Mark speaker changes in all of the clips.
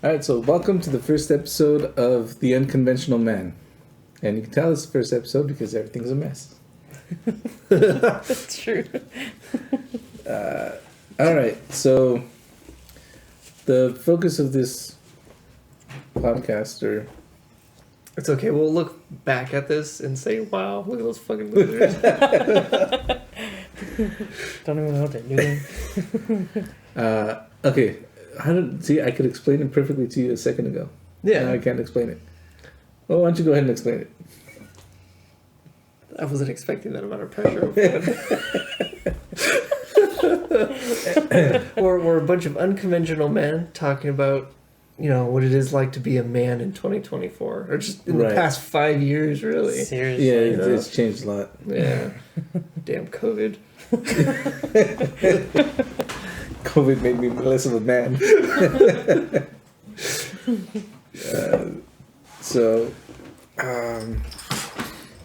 Speaker 1: All right, so welcome to the first episode of The Unconventional Man. And you can tell it's the first episode because everything's a mess.
Speaker 2: That's true.
Speaker 1: All right, so the focus of this podcast,
Speaker 2: It's okay. We'll look back at this and say, wow, look at those fucking losers.
Speaker 3: Don't even know what they're doing.
Speaker 1: okay, I could explain it perfectly to you a second ago.
Speaker 2: Yeah.
Speaker 1: Now I can't explain it. Well, why don't you go ahead and explain it?
Speaker 2: I wasn't expecting that amount of pressure. We're a bunch of unconventional men talking about, what it is like to be a man in 2024. Or just in the past 5 years, really.
Speaker 3: Seriously.
Speaker 1: Yeah, it's changed a lot.
Speaker 2: Yeah. Damn COVID.
Speaker 1: COVID made me less of a man.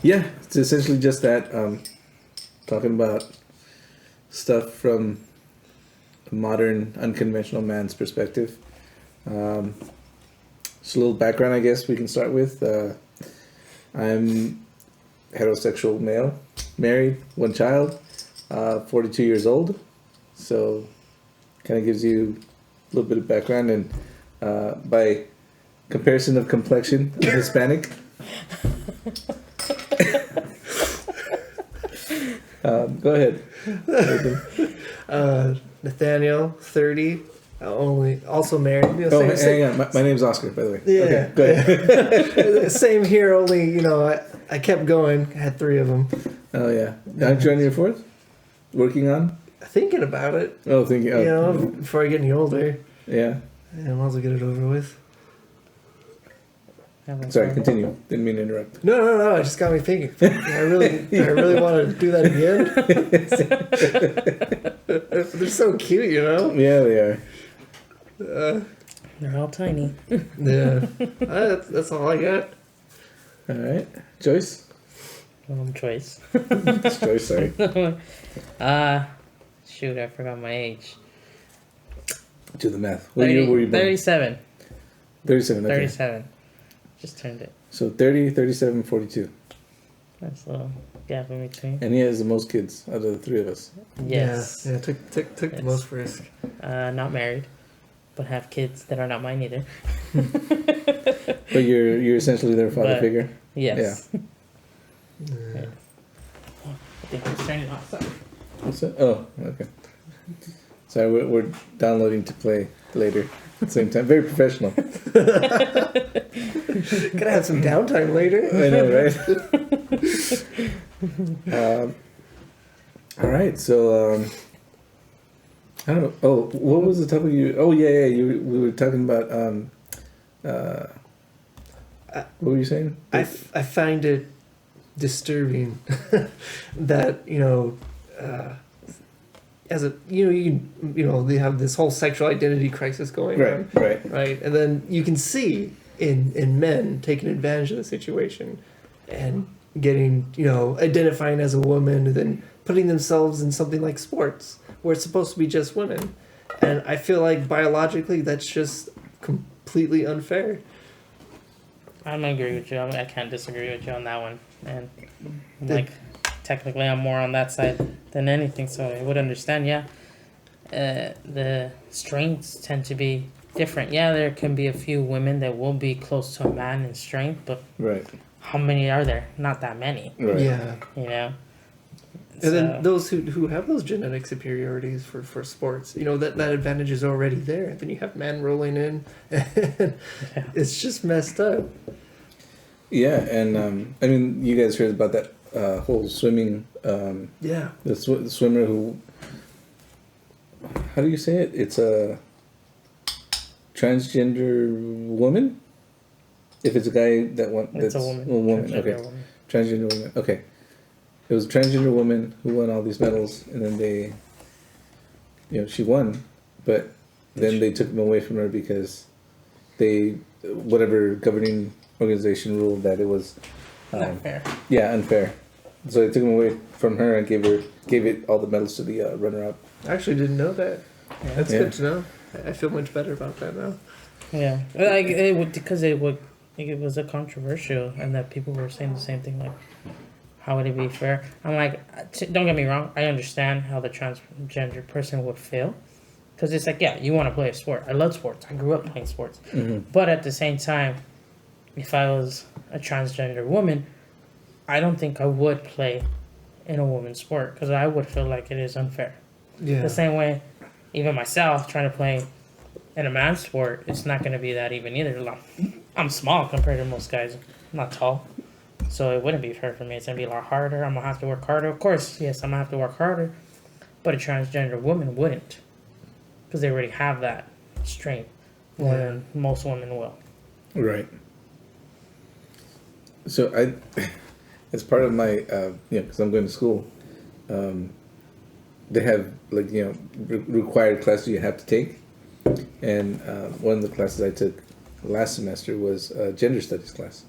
Speaker 1: Yeah, it's essentially just that. Talking about stuff from a modern, unconventional man's perspective. Just a little background, I guess we can start with. I'm heterosexual male, married, one child, 42 years old. So, kind of gives you a little bit of background, and by comparison of complexion, I'm Hispanic. Go ahead.
Speaker 2: Nathaniel, 30, also married.
Speaker 1: Hang on. My name's Oscar, by the way.
Speaker 2: Yeah.
Speaker 1: Okay, go ahead.
Speaker 2: Same here, only, I kept going. I had 3 of them.
Speaker 1: Oh, yeah. Aren't you on your 4th? Working on?
Speaker 2: Thinking about it.
Speaker 1: Oh, thinking. Oh.
Speaker 2: Before I get any older.
Speaker 1: Yeah.
Speaker 2: I might as well get it over with.
Speaker 1: Sorry, continue. Didn't mean to interrupt.
Speaker 2: No. It just got me thinking. I really want to do that again. They're so cute,
Speaker 1: Yeah, they are.
Speaker 3: They're all tiny.
Speaker 2: Yeah. That's all I got.
Speaker 1: All right. Joyce?
Speaker 3: Choice.
Speaker 1: It's Joyce, sorry.
Speaker 3: Shoot, I forgot my age.
Speaker 1: Do the math. What year were you born?
Speaker 3: 37.
Speaker 1: 37, okay.
Speaker 3: 37. Just turned it.
Speaker 1: So 30, 37, 42.
Speaker 3: That's a little gap in between.
Speaker 1: And he has the most kids out of the 3 of us.
Speaker 3: Yes.
Speaker 2: Yeah, took the most risk.
Speaker 3: Not married, but have kids that are not mine either.
Speaker 1: But you're essentially their father figure?
Speaker 3: Yes.
Speaker 2: Yeah.
Speaker 3: I think I'm turning off. Sorry.
Speaker 1: What's that? Oh, okay. Sorry, we're downloading to play later at the same time. Very professional.
Speaker 2: Gotta have some downtime later.
Speaker 1: I know, right? All right, so I don't know. Oh, what was the topic you? Oh, yeah. We were talking about. What were you saying?
Speaker 2: I find it disturbing that as a they have this whole sexual identity crisis going on, right, and then you can see in men taking advantage of the situation and getting identifying as a woman and then putting themselves in something like sports where it's supposed to be just women, and I feel like biologically that's just completely unfair.
Speaker 3: I'm gonna agree with you. I can't disagree with you on that one. And technically, I'm more on that side than anything, so I would understand. Yeah, the strengths tend to be different. Yeah, there can be a few women that will be close to a man in strength, but how many are there? Not that many.
Speaker 1: Right.
Speaker 2: Yeah. And then those who have those genetic superiorities for sports, that advantage is already there. Then you have men rolling in. It's just messed up.
Speaker 1: Yeah, and I mean, you guys heard about that whole swimming. The swimmer who. How do you say it? It's a transgender woman. If it's a guy that's
Speaker 3: a woman.
Speaker 1: A woman. Okay.
Speaker 3: Woman.
Speaker 1: Transgender woman. Okay. It was a transgender woman who won all these medals, and then she won, but then they took them away from her because whatever governing organization ruled that it was
Speaker 3: unfair.
Speaker 1: Yeah, unfair. So they took them away from her and gave it all the medals to the runner-up.
Speaker 2: I actually didn't know that. Yeah. That's good to know. I feel much better about that now.
Speaker 3: Yeah, like it would because it would. Like it was a controversial, and that people were saying the same thing. Like, how would it be fair? I'm like, don't get me wrong. I understand how the transgender person would feel, because it's like, yeah, you want to play a sport. I love sports. I grew up playing sports, but at the same time, if I was a transgender woman, I don't think I would play in a woman's sport because I would feel like it is unfair.
Speaker 2: Yeah.
Speaker 3: The same way, even myself trying to play in a man's sport, it's not going to be that even either. Like, I'm small compared to most guys. I'm not tall. So it wouldn't be fair for me. It's going to be a lot harder. I'm going to have to work harder. Of course, yes, I'm going to have to work harder. But a transgender woman wouldn't. Because they already have that strength more than most women will.
Speaker 1: Right. So as part of my, because I'm going to school, they have like, required classes you have to take. And one of the classes I took last semester was a gender studies class.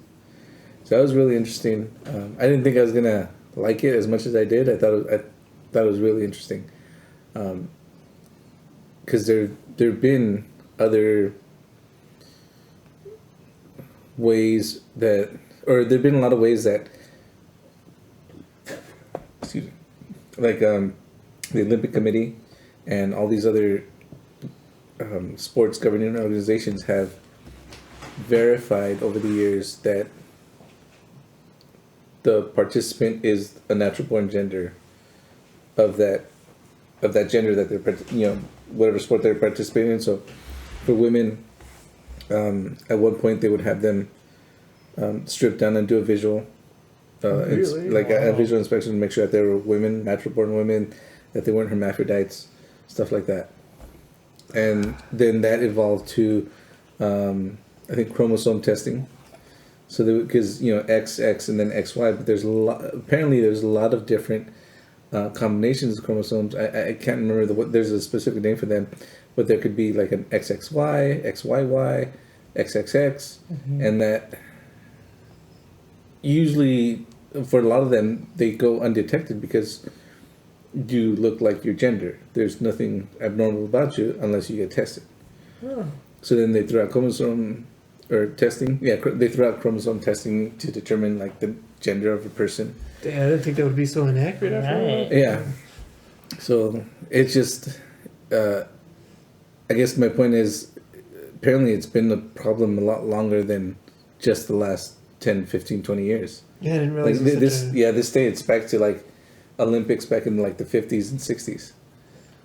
Speaker 1: So that was really interesting. I didn't think I was gonna like it as much as I did. I thought it was really interesting, because there've been other ways there've been a lot of ways that, excuse me, like the Olympic Committee and all these other sports governing organizations have verified over the years that the participant is a natural born gender of that gender that they're whatever sport they're participating in. So for women, at one point they would have them strip down and do a visual,
Speaker 2: Really?
Speaker 1: a visual inspection to make sure that they were women, natural born women, that they weren't hermaphrodites, stuff like that. And then that evolved to, I think, chromosome testing. So because XX and then XY, but there's apparently there's a lot of different combinations of chromosomes. I can't remember there's a specific name for them, but there could be like an XXY, XYY, XXX, and that usually for a lot of them they go undetected because you look like your gender. There's nothing abnormal about you unless you get tested.
Speaker 2: Oh.
Speaker 1: So then they threw out chromosome or testing. Yeah, they threw out chromosome testing to determine like the gender of a person.
Speaker 2: Damn, I didn't think that would be so inaccurate after all.
Speaker 1: Yeah. So it's just, I guess my point is, apparently it's been a problem a lot longer than just the last 10, 15, 20 years.
Speaker 2: Yeah, I didn't realize
Speaker 1: Like this dates back to like Olympics back in like the 50s and 60s.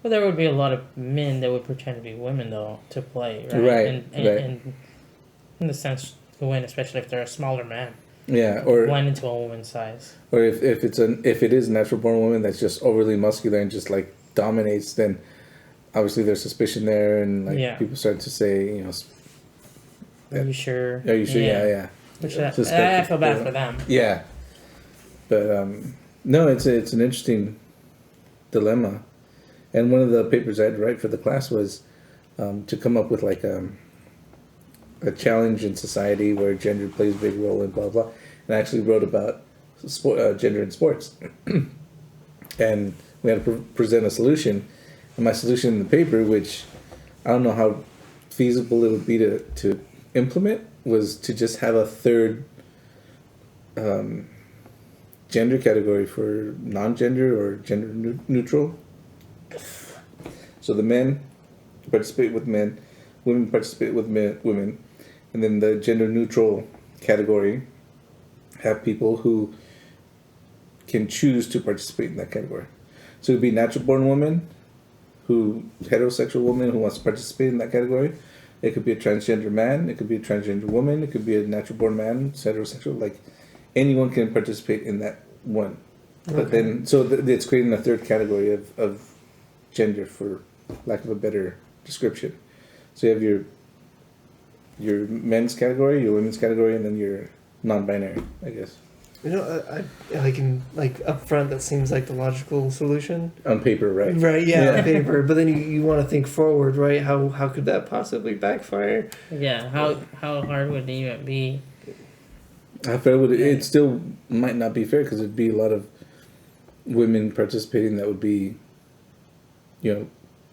Speaker 3: Well, there would be a lot of men that would pretend to be women, though, to play, right?
Speaker 1: Right,
Speaker 3: And in the sense to win, especially if they're a smaller man.
Speaker 1: Yeah, or
Speaker 3: blend into a woman's size.
Speaker 1: Or if it is a natural born woman that's just overly muscular and just like dominates, then obviously there's suspicion there, and like people start to say,
Speaker 3: Are you sure?
Speaker 1: Are you sure? Yeah.
Speaker 3: Which I feel bad for them.
Speaker 1: Yeah, but no, it's an interesting dilemma, and one of the papers I had to write for the class was to come up with like a challenge in society where gender plays a big role in blah blah, and I actually wrote about gender in sports, and we had to present a solution, and my solution in the paper, which I don't know how feasible it would be to implement, was to just have a third gender category for non-gender or gender neutral. So the men participate with men, women participate with women, and then the gender neutral category have people who can choose to participate in that category. So it would be natural born woman, heterosexual woman who wants to participate in that category. It could be a transgender man, it could be a transgender woman, it could be a natural born man, heterosexual, like anyone can participate in that one. Okay. But then, so it's creating a third category of gender, for lack of a better description. So you have your men's category, your women's category, and then your non-binary, I guess.
Speaker 2: I like up front, that seems like the logical solution.
Speaker 1: On paper, right?
Speaker 2: Right, yeah. On paper. But then you want to think forward, right? How could that possibly backfire?
Speaker 3: Yeah, how hard would it even be?
Speaker 1: How fair would it? It still might not be fair because it'd be a lot of women participating that would be,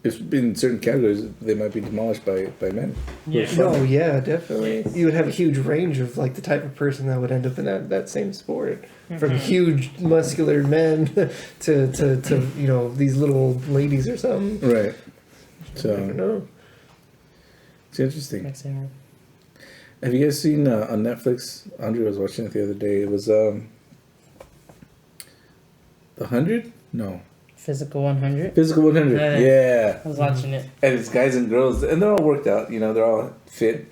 Speaker 1: if in certain categories they might be demolished by men.
Speaker 3: Yeah.
Speaker 2: No, yeah, definitely. You would have a huge range of like the type of person that would end up in that same sport, from huge muscular men to you know these little ladies or something.
Speaker 1: Right.
Speaker 2: I
Speaker 1: So
Speaker 2: don't know.
Speaker 1: it's interesting.
Speaker 3: Makes sense.
Speaker 1: Have you guys seen on Netflix? Andre was watching it the other day. It was The 100? No.
Speaker 3: Physical 100.
Speaker 1: Physical 100. Yeah.
Speaker 3: I was watching it.
Speaker 1: And it's guys and girls, and they're all worked out. You know, they're all fit,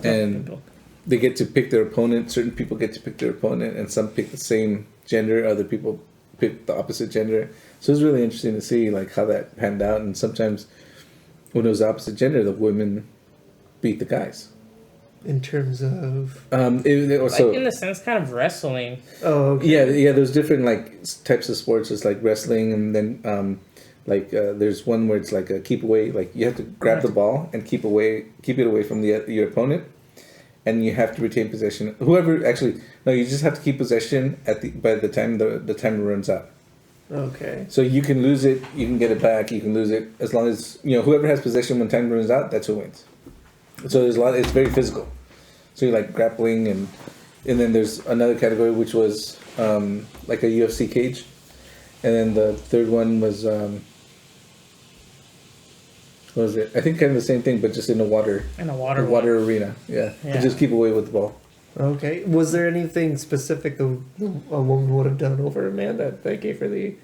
Speaker 1: and they get to pick their opponent. Certain people get to pick their opponent, and some pick the same gender. Other people pick the opposite gender. So it's really interesting to see like how that panned out. And sometimes when it was the opposite gender, the women beat the guys.
Speaker 2: In terms of
Speaker 3: Like in the sense, kind of wrestling.
Speaker 2: oh okay.
Speaker 1: Yeah. There's different like types of sports. It's like wrestling, and then there's one where it's like a keep away. Like you have to grab the ball and keep it away from your opponent, and you have to retain possession. Whoever actually no, you just have to keep possession by the time the timer runs out.
Speaker 2: Okay.
Speaker 1: So you can lose it, you can get it back, you can lose it as long as whoever has possession when time runs out, that's who wins. So there's a lot. It's very physical. So you're like grappling, and then there's another category which was like a UFC cage, and then the third one was what was it? I think kind of the same thing, but just in a water water arena. Yeah.
Speaker 3: Yeah.
Speaker 1: You just keep away with the ball.
Speaker 2: Okay. Was there anything specific a woman would have done over a man that gave her the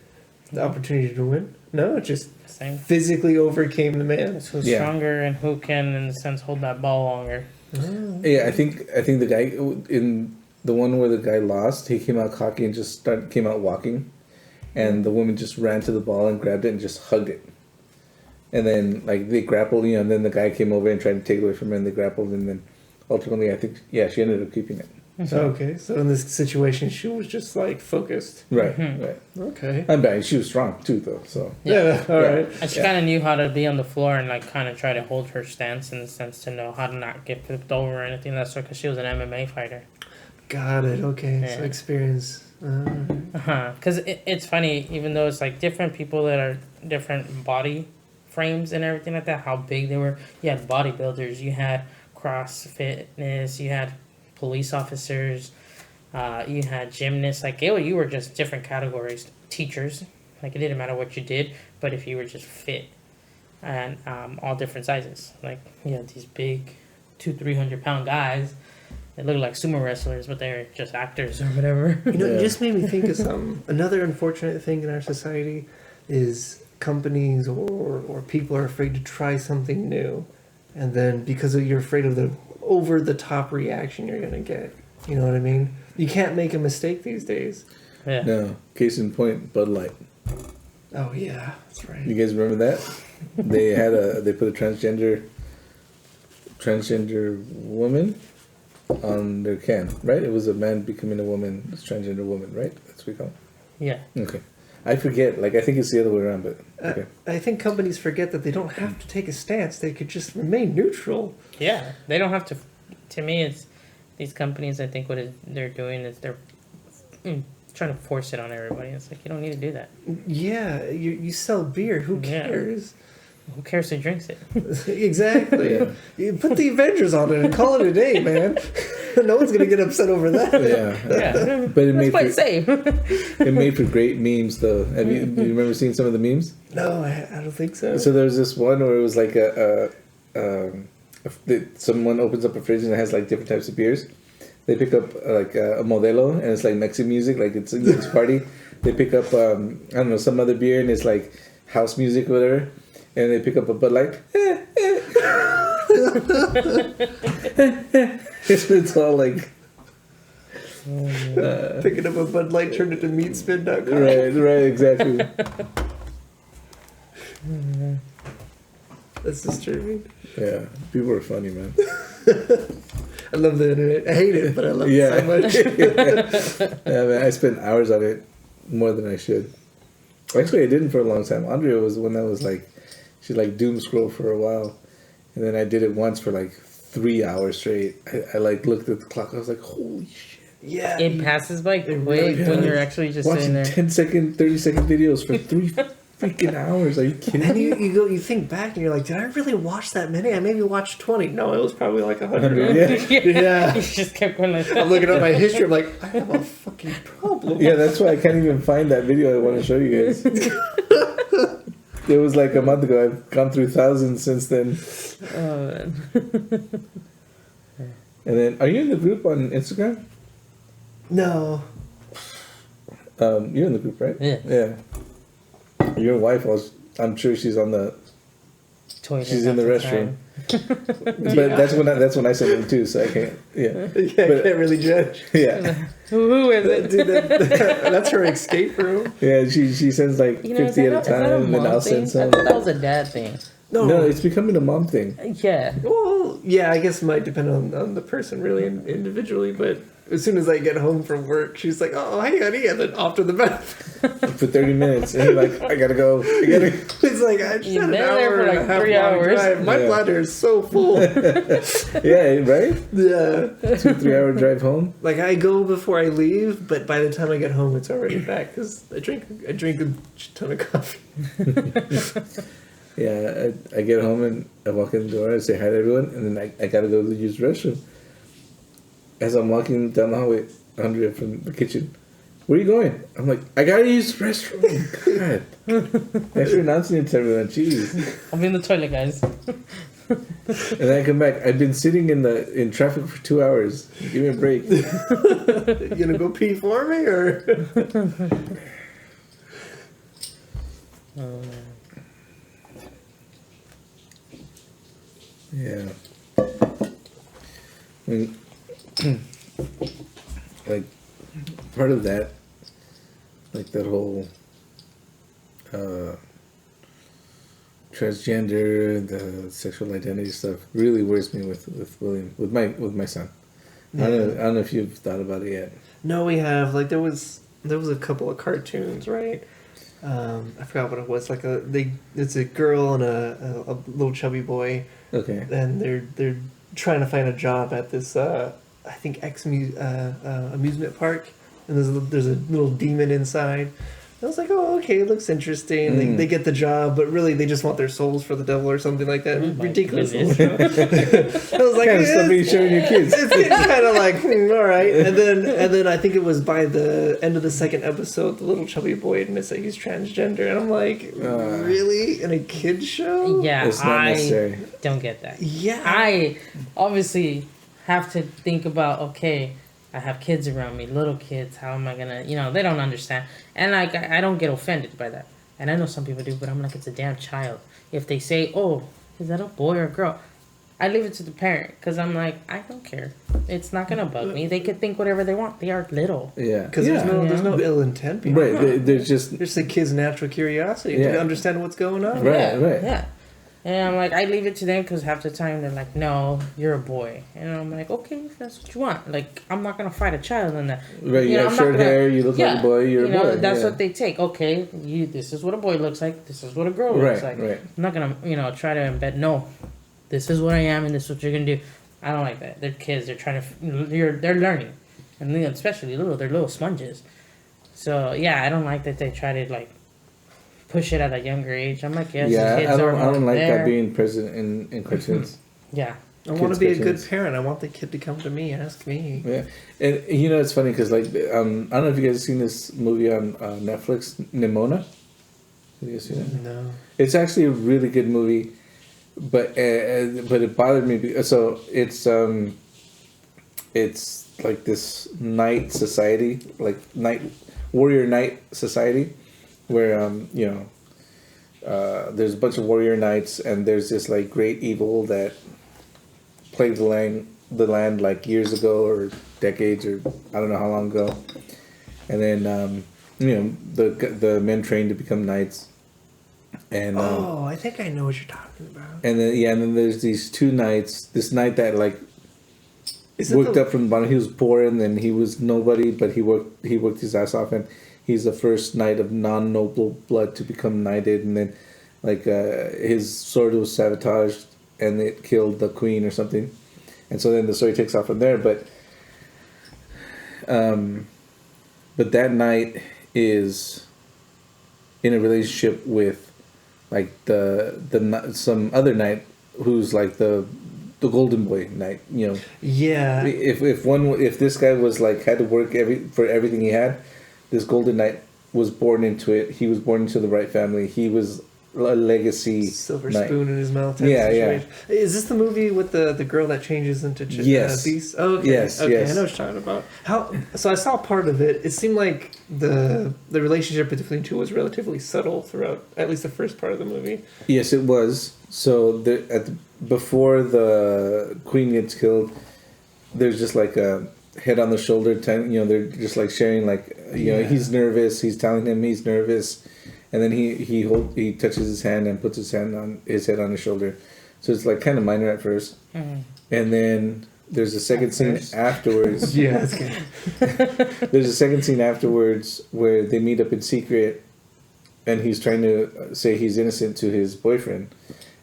Speaker 2: opportunity to win? No, it just
Speaker 3: Same.
Speaker 2: physically overcame the man.
Speaker 3: It's who's
Speaker 1: Yeah.
Speaker 3: stronger and who can, in a sense, hold that ball longer.
Speaker 2: Oh.
Speaker 1: Yeah, I think the guy in the one where the guy lost, he came out cocky and just came out walking, and the woman just ran to the ball and grabbed it and just hugged it, and then like they grappled, and then the guy came over and tried to take it away from her, and they grappled, and then ultimately I think she ended up keeping it.
Speaker 2: Okay, so in this situation, she was just like focused.
Speaker 1: Right,
Speaker 3: Mhm.
Speaker 1: right.
Speaker 2: Okay.
Speaker 1: I'm bad. She was strong too, though. So
Speaker 2: Yeah. All
Speaker 1: Yeah.
Speaker 2: right.
Speaker 3: And she kind of knew how to be on the floor and like kind of try to hold her stance in the sense to know how to not get flipped over or anything of that sort, because she was an MMA fighter.
Speaker 2: Got it. Okay. So
Speaker 3: Yeah.
Speaker 2: experience.
Speaker 3: Because it's funny, even though it's like different people that are different body frames and everything like that, how big they were. You had bodybuilders, you had CrossFitness, you had police officers, you had gymnasts. Like you were just different categories. Teachers, like it didn't matter what you did, but if you were just fit, and all different sizes. Like you had these big 200-300 pound guys that looked like sumo wrestlers, but they're just actors or whatever.
Speaker 2: You know,
Speaker 1: Yeah.
Speaker 2: it just made me think of something. Another unfortunate thing in our society is companies or people are afraid to try something new, and then because you're afraid of the over the top reaction you're gonna get. You know what I mean? You can't make a mistake these days.
Speaker 3: Yeah.
Speaker 1: no. Case in point, Bud Light.
Speaker 2: Oh yeah, that's
Speaker 1: You
Speaker 2: right.
Speaker 1: guys remember that? They put a transgender woman on their can, right? It was a man becoming a woman, it's transgender woman, right? That's what we call
Speaker 3: Yeah.
Speaker 1: it. Okay. I forget. Like I think it's the other way around, but okay.
Speaker 2: I think companies forget that they don't have to take a stance. They could just remain neutral.
Speaker 3: Yeah, they don't have to. To me, it's these companies. I think they're doing is they're trying to force it on everybody. It's like you don't need to do that.
Speaker 2: Yeah, you sell beer. Who
Speaker 3: Yeah.
Speaker 2: cares?
Speaker 3: Who cares who drinks it?
Speaker 2: Exactly.
Speaker 1: Yeah.
Speaker 2: You put the Avengers on it and call it a day, man. No one's gonna get upset over that.
Speaker 1: Yeah.
Speaker 3: Yeah,
Speaker 1: But it made
Speaker 3: that's
Speaker 1: for,
Speaker 3: quite safe.
Speaker 1: it made for great memes though. Do you remember seeing some of the memes?
Speaker 2: No, I don't think so.
Speaker 1: So there was this one where it was like someone opens up a fridge and it has like different types of beers. They pick up like a Modelo and it's like Mexican music, like it's a huge party. They pick up I don't know, some other beer and it's like house music or whatever. And they pick up a Bud Light. It's all like
Speaker 2: Picking up a Bud Light turned into meatspin.com.
Speaker 1: right, exactly.
Speaker 2: That's disturbing.
Speaker 1: Yeah, people are funny, man.
Speaker 2: I love the internet. I hate it, but I love
Speaker 1: Yeah.
Speaker 2: it so much.
Speaker 1: Yeah, man, I spent hours on it, more than I should. Actually, I didn't for a long time. Andrea was the one that was like, she like doom scroll for a while, and then I did it once for like 3 hours straight. I like looked at the clock. I was like, holy shit!
Speaker 2: Yeah.
Speaker 3: It passes by quick
Speaker 2: really
Speaker 3: when
Speaker 2: does.
Speaker 3: you're actually just sitting
Speaker 1: Watching
Speaker 3: there.
Speaker 1: 10-second, 30-second videos for freaking hours. Are you kidding
Speaker 2: And
Speaker 1: me?
Speaker 2: you think back and you're like, did I really watch that many? I maybe watched 20. No, it was probably like 100. Yeah.
Speaker 3: You just kept going like
Speaker 2: I'm looking at my history. I'm like, I have a fucking problem.
Speaker 1: Yeah, that's why I can't even find that video I want to show you guys. It was like a month ago. I've gone through thousands since then.
Speaker 3: Oh man.
Speaker 1: And then, are you in the group on Instagram?
Speaker 2: No.
Speaker 1: You're in the group, right?
Speaker 3: Yeah.
Speaker 1: Yeah. Your wife I'm sure she's on the.
Speaker 3: Toilet
Speaker 1: She's in the
Speaker 3: at
Speaker 1: restroom.
Speaker 3: time.
Speaker 1: But that's when I sent them too, so I can't. Yeah.
Speaker 2: Yeah, I can't really judge.
Speaker 1: Yeah.
Speaker 3: Who is it?
Speaker 2: Dude, that's her escape room.
Speaker 1: Yeah. She sends like 50 at a time, and then I'll send some.
Speaker 3: I thought that was a dad thing.
Speaker 1: No, it's becoming a mom thing.
Speaker 3: Yeah.
Speaker 2: Well, yeah, I guess it might depend on the person really individually, but as soon as I get home from work, she's like, oh, hey, honey, and then off to the bathroom.
Speaker 1: For 30 minutes, and you're like, I gotta go.
Speaker 2: It's like, I just
Speaker 3: You've
Speaker 2: had an
Speaker 3: been there
Speaker 2: hour
Speaker 3: for
Speaker 2: and
Speaker 3: like
Speaker 2: a half
Speaker 3: 3
Speaker 2: long
Speaker 3: hours.
Speaker 2: drive. My
Speaker 1: Yeah.
Speaker 2: bladder is so full.
Speaker 1: Yeah, right?
Speaker 2: Yeah.
Speaker 1: 2-3 hour drive home.
Speaker 2: Like, I go before I leave, but by the time I get home, it's already back, because I drink a ton of coffee.
Speaker 1: Yeah, I get home and I walk in the door, I say hi to everyone, and then I gotta go to use the restroom. As I'm walking down the hallway, Andrea from the kitchen, where are you going? I'm like, I gotta use the restroom. God. Thanks for announcing it to everyone. Jeez.
Speaker 3: I'll be in the toilet, guys.
Speaker 1: And then I come back. I've been sitting in traffic for 2 hours. Give me a break.
Speaker 2: You gonna go pee for me, or?
Speaker 1: Yeah. I mean, like, part of that, like that whole transgender, the sexual identity stuff really worries me with William, with my son.
Speaker 2: Yeah.
Speaker 1: I don't know if you've thought about it yet.
Speaker 2: No, we have. Like, there was a couple of cartoons, right? I forgot what it was. Like it's a girl and a little chubby boy,
Speaker 1: Okay.
Speaker 2: and they're trying to find a job at this I think amusement park, and there's a little demon inside. I was like, oh, okay, it looks interesting. They get the job, but really they just want their souls for the devil or something like that.
Speaker 3: Oh my
Speaker 2: Ridiculous.
Speaker 3: goodness.
Speaker 2: I was like,
Speaker 1: Kind of stuff are you showing your kids?
Speaker 2: it's kind of like, all right. And then I think it was by the end of the second episode, the little chubby boy admits that he's transgender, and I'm like, really? In a kid's show?
Speaker 3: Yeah,
Speaker 1: It's not necessary.
Speaker 3: don't get that.
Speaker 2: Yeah.
Speaker 3: I obviously have to think about, okay, I have kids around me, little kids. How am I gonna, they don't understand. And like, I don't get offended by that. And I know some people do, but I'm like, it's a damn child. If they say, oh, is that a boy or a girl? I leave it to the parent, because I'm like, I don't care. It's not gonna bug me. They can think whatever they want. They are little.
Speaker 1: Yeah.
Speaker 2: Because
Speaker 1: yeah.
Speaker 2: there's no ill intent behind it.
Speaker 1: Right. There's just
Speaker 2: There's the kid's natural curiosity
Speaker 1: Yeah.
Speaker 2: to understand what's going on.
Speaker 1: Right,
Speaker 3: Yeah,
Speaker 1: right.
Speaker 3: Yeah. And I'm like, I leave it to them, because half the time they're like, no, you're a boy. And I'm like, okay, if that's what you want. Like, I'm not going to fight a child in that.
Speaker 1: right. You have
Speaker 3: I'm not
Speaker 1: short
Speaker 3: gonna-
Speaker 1: hair. You look like a boy. You're a boy.
Speaker 3: That's
Speaker 1: yeah.
Speaker 3: what they take. Okay, this is what a boy looks like. This is what a girl looks like.
Speaker 1: Right.
Speaker 3: I'm not going to, try to embed, no, this is what I am and this is what you're going to do. I don't like that. They're kids. They're trying to, they're learning. And especially little, they're little sponges. So, yeah, I don't like that they try to, like, push it at a younger age. I'm like, yes,
Speaker 1: Yeah,
Speaker 3: kids
Speaker 1: I don't
Speaker 3: are
Speaker 1: like
Speaker 3: there.
Speaker 1: that being present in cartoons.
Speaker 3: Yeah.
Speaker 2: I want
Speaker 1: Kids'
Speaker 2: to be a good
Speaker 1: cartoons.
Speaker 2: parent. I want the kid to come to me, ask me.
Speaker 1: Yeah, and it's funny because like I don't know if you guys have seen this movie on Netflix, Nimona. Have you guys seen it?
Speaker 2: No.
Speaker 1: It's actually a really good movie, but it bothered me because so it's like this knight society, like warrior knight society, where there's a bunch of warrior knights and there's this like great evil that plagued the land like years ago or decades or I don't know how long ago, and then the men trained to become knights, and
Speaker 2: I think I know what you're talking about.
Speaker 1: and then there's these two knights. This knight that like
Speaker 2: Is it
Speaker 1: worked
Speaker 2: the-
Speaker 1: up from the bottom. He was poor and then he was nobody, but he worked his ass off, and he's the first knight of non-noble blood to become knighted, and then like his sword was sabotaged and it killed the queen or something, and so then the story takes off from there. But that knight is in a relationship with like some other knight who's like the golden boy knight, you know.
Speaker 2: Yeah.
Speaker 1: If this guy was like had to work for everything he had, this golden knight was born into it. He was born into the right family. He was a legacy
Speaker 2: Silver
Speaker 1: knight.
Speaker 2: spoon in his mouth. Type
Speaker 1: Yeah,
Speaker 2: situation. Is this the movie with the girl that changes into
Speaker 1: Yes.
Speaker 2: beast? Oh, okay.
Speaker 1: Yes,
Speaker 2: okay,
Speaker 1: yes.
Speaker 2: I know what you're talking about. So I saw part of it. It seemed like the relationship between the two was relatively subtle throughout at least the first part of the movie.
Speaker 1: Yes, it was. So before the queen gets killed, there's just like a head on the shoulder. You know, they're just like sharing, like, you know, he's nervous. He's telling him he's nervous, and then he touches his hand and puts his head on his shoulder. So it's like kind of minor at first, and then there's a second scene afterwards.
Speaker 2: Yeah, that's good.
Speaker 1: There's a second scene afterwards where they meet up in secret, and he's trying to say he's innocent to his boyfriend.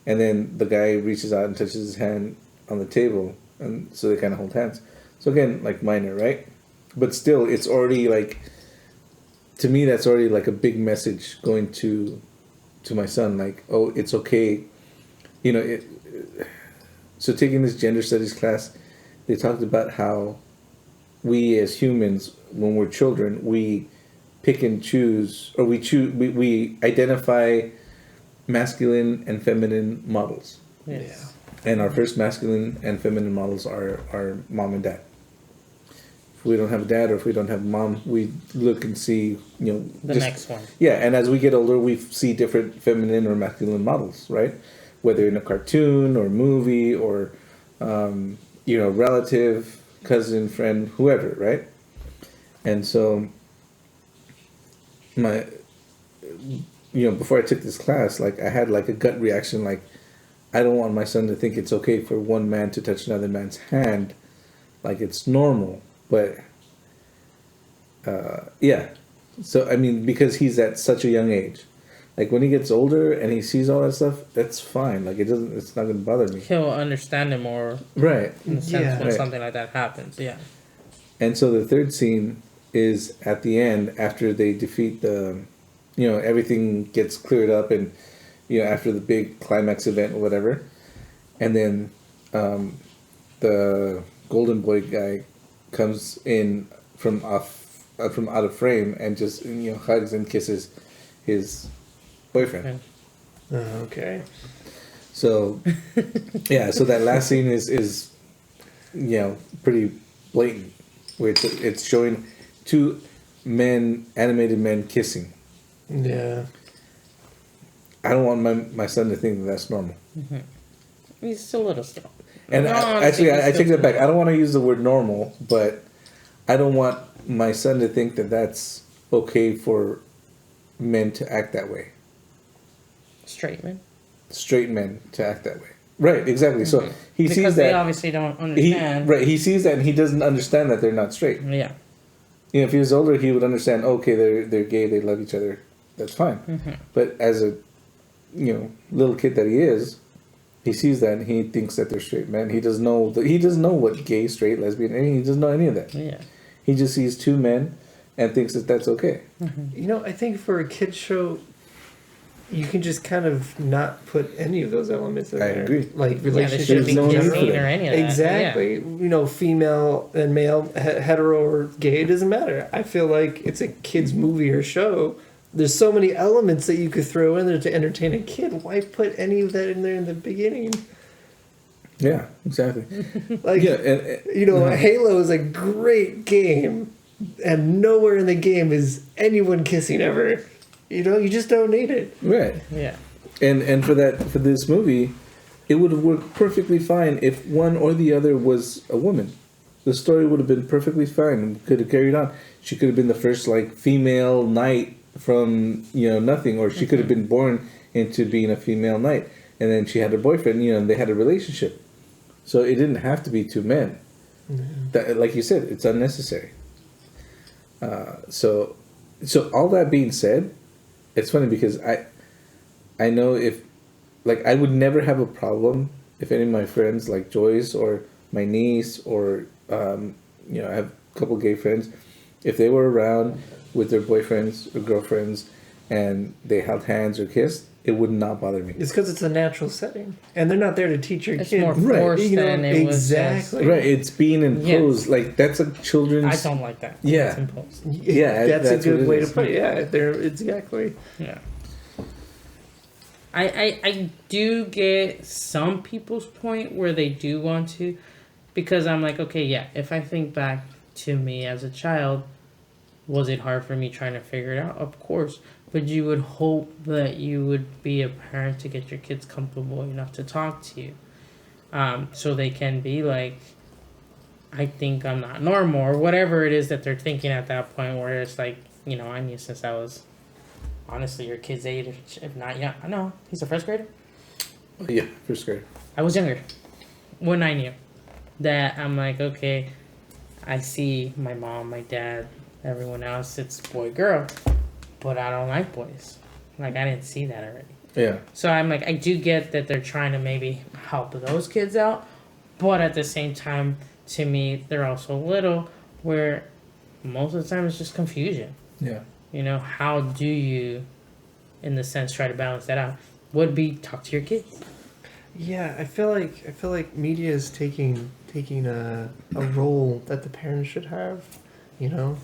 Speaker 1: And then the guy reaches out and touches his hand on the table, and so they kind of hold hands. So again, like minor, right? But still, it's already like, to me, that's already like a big message going to my son. Like, oh, it's okay, you know. So taking this gender studies class, they talked about how we as humans, when we're children, we pick and choose, or we identify masculine and feminine models.
Speaker 3: Yes.
Speaker 1: And our first masculine and feminine models are our mom and dad. If we don't have a dad, or if we don't have a mom, we look and see, you know,
Speaker 3: The next one.
Speaker 1: Yeah, and as we get older, we see different feminine or masculine models, right? Whether in a cartoon or movie or, you know, relative, cousin, friend, whoever, right? And so, you know, before I took this class, like, I had like a gut reaction, like, I don't want my son to think it's okay for one man to touch another man's hand, like it's normal. But yeah, so I mean, because he's at such a young age, like when he gets older and he sees all that stuff, that's fine. Like it's not gonna bother me.
Speaker 3: He'll understand it more,
Speaker 1: Right?
Speaker 3: in the sense when
Speaker 1: Right.
Speaker 3: something like that happens. Yeah.
Speaker 1: And so the third scene is at the end, after they defeat the, you know, everything gets cleared up, and, you know, after the big climax event or whatever, and then the golden boy guy comes in from out of frame and just, you know, hugs and kisses his boyfriend.
Speaker 2: Okay.
Speaker 1: So yeah, so that last scene is you know, pretty blatant, where it's showing two animated men kissing.
Speaker 2: Yeah.
Speaker 1: I don't want my son to think that that's normal.
Speaker 3: He's still a little still.
Speaker 1: And I take that back. I don't want to use the word normal, but I don't want my son to think that that's okay for men to act that way.
Speaker 3: Straight men.
Speaker 1: Straight men to act that way. Right, exactly. So he
Speaker 3: Because
Speaker 1: sees
Speaker 3: they
Speaker 1: that.
Speaker 3: obviously don't understand.
Speaker 1: He sees that and he doesn't understand that they're not straight.
Speaker 3: Yeah.
Speaker 1: You know, if he was older, he would understand, okay, they're gay, they love each other. That's fine. But as a, you know, little kid that he is, he sees that and he thinks that they're straight men. He doesn't know what gay, straight, lesbian, he doesn't know any of that.
Speaker 3: Yeah.
Speaker 1: He just sees two men and thinks that that's okay.
Speaker 2: You know, I think for a kid's show, you can just kind of not put any of those elements in
Speaker 1: I
Speaker 2: there.
Speaker 1: agree.
Speaker 2: Like
Speaker 3: Yeah, there shouldn't
Speaker 2: relationships
Speaker 3: be
Speaker 2: in
Speaker 1: no need for
Speaker 3: kissing
Speaker 2: general.
Speaker 1: that.
Speaker 3: or any of that.
Speaker 2: Exactly. You know, female and male, hetero or gay, it doesn't matter. I feel like it's a kid's movie or show. There's so many elements that you could throw in there to entertain a kid. Why put any of that in there in the beginning?
Speaker 1: Yeah, exactly.
Speaker 2: Like,
Speaker 1: Yeah, and
Speaker 2: you know, Halo is a great game, and nowhere in the game is anyone kissing ever. You know, you just don't need it.
Speaker 1: right.
Speaker 3: Yeah.
Speaker 1: And for this movie, it would have worked perfectly fine if one or the other was a woman. The story would have been perfectly fine. Could have carried on. She could have been the first like female knight from, you know, nothing, or she could have been born into being a female knight, and then she had a boyfriend, you know, and they had a relationship. So it didn't have to be two men. That, like you said, it's unnecessary. So all that being said, it's funny because I know if, like, I would never have a problem if any of my friends, like Joyce or my niece or, you know, I have a couple gay friends, if they were around with their boyfriends or girlfriends and they held hands or kissed, it would not bother me.
Speaker 2: It's because it's a natural setting, and they're not there to teach your
Speaker 3: It's
Speaker 2: kid.
Speaker 3: more forced than it was
Speaker 2: exactly.
Speaker 1: Right, it's being imposed. Like, that's a children's...
Speaker 3: I don't like that.
Speaker 1: Yeah.
Speaker 3: It's imposed.
Speaker 1: Yeah,
Speaker 2: that's a good way to
Speaker 1: is.
Speaker 2: put it. Yeah, there, exactly.
Speaker 3: Yeah. I do get some people's point where they do want to, because I'm like, okay, yeah, if I think back to me as a child, was it hard for me trying to figure it out? Of course. But you would hope that you would be a parent to get your kids comfortable enough to talk to you. So they can be like, I think I'm not normal, or whatever it is that they're thinking at that point, where it's like, you know, I knew since I was, honestly, your kid's age, if not young. I know, he's a first grader?
Speaker 1: Yeah, first grade.
Speaker 3: I was younger when I knew that. I'm like, okay, I see my mom, my dad, everyone else, it's boy, girl. But I don't like boys. Like, I didn't see that already.
Speaker 1: Yeah.
Speaker 3: So I'm like, I do get that they're trying to maybe help those kids out. But at the same time, to me, they're also little, where most of the time it's just confusion.
Speaker 1: Yeah.
Speaker 3: You know, how do you, in the sense, try to balance that out? Would be talk to your kids.
Speaker 2: Yeah, I feel like media is taking a role that the parents should have. You know.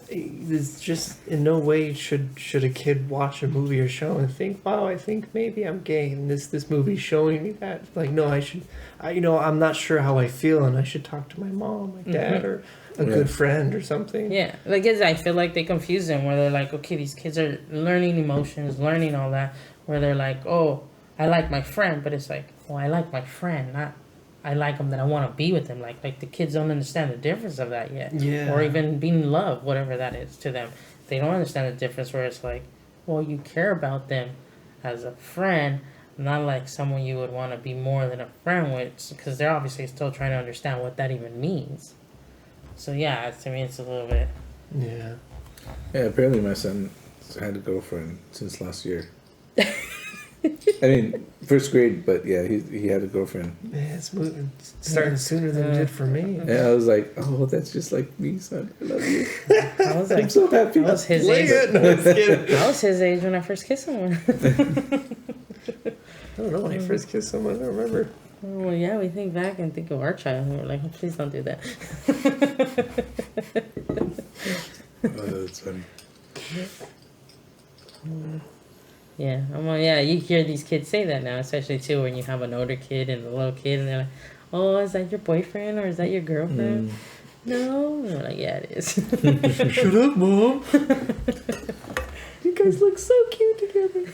Speaker 2: There's just in no way should a kid watch a movie or show and think, wow, I think maybe I'm gay, and this movie's showing me that. Like, no, I'm not sure how I feel, and I should talk to my mom, my dad, or a good friend or something.
Speaker 3: Yeah, like I feel like they confuse them, where they're like, okay, these kids are learning emotions, learning all that, where they're like, oh, I like my friend, but it's like, well, I like my friend, not I like them that I want to be with them. Like the kids don't understand the difference of that yet.
Speaker 2: Yeah.
Speaker 3: Or even being in love, whatever that is to them. They don't understand the difference, where it's like, well, you care about them as a friend, not like someone you would want to be more than a friend with, because they're obviously still trying to understand what that even means. So yeah, to me it's a little bit...
Speaker 2: Yeah.
Speaker 1: Yeah, apparently my son had a girlfriend since last year. I mean, first grade, but yeah, he had a girlfriend.
Speaker 2: Yeah, it's moving, starting sooner than it did for me.
Speaker 1: Yeah, I was like, oh, that's just like me, son. I love you.
Speaker 3: I was like,
Speaker 1: I'm so happy.
Speaker 3: I was his age. I was his age when I first kissed someone.
Speaker 2: I don't know when I first kissed someone. I don't remember.
Speaker 3: Well, yeah, we think back and think of our child, and we're like, oh, please don't do that.
Speaker 1: That's funny.
Speaker 3: Yeah, yeah, you hear these kids say that now, especially too when you have an older kid and a little kid, and they're like, oh, is that your boyfriend or is that your girlfriend? No. And we're like, yeah, it is.
Speaker 2: Shut up, Mom. You guys look so cute together.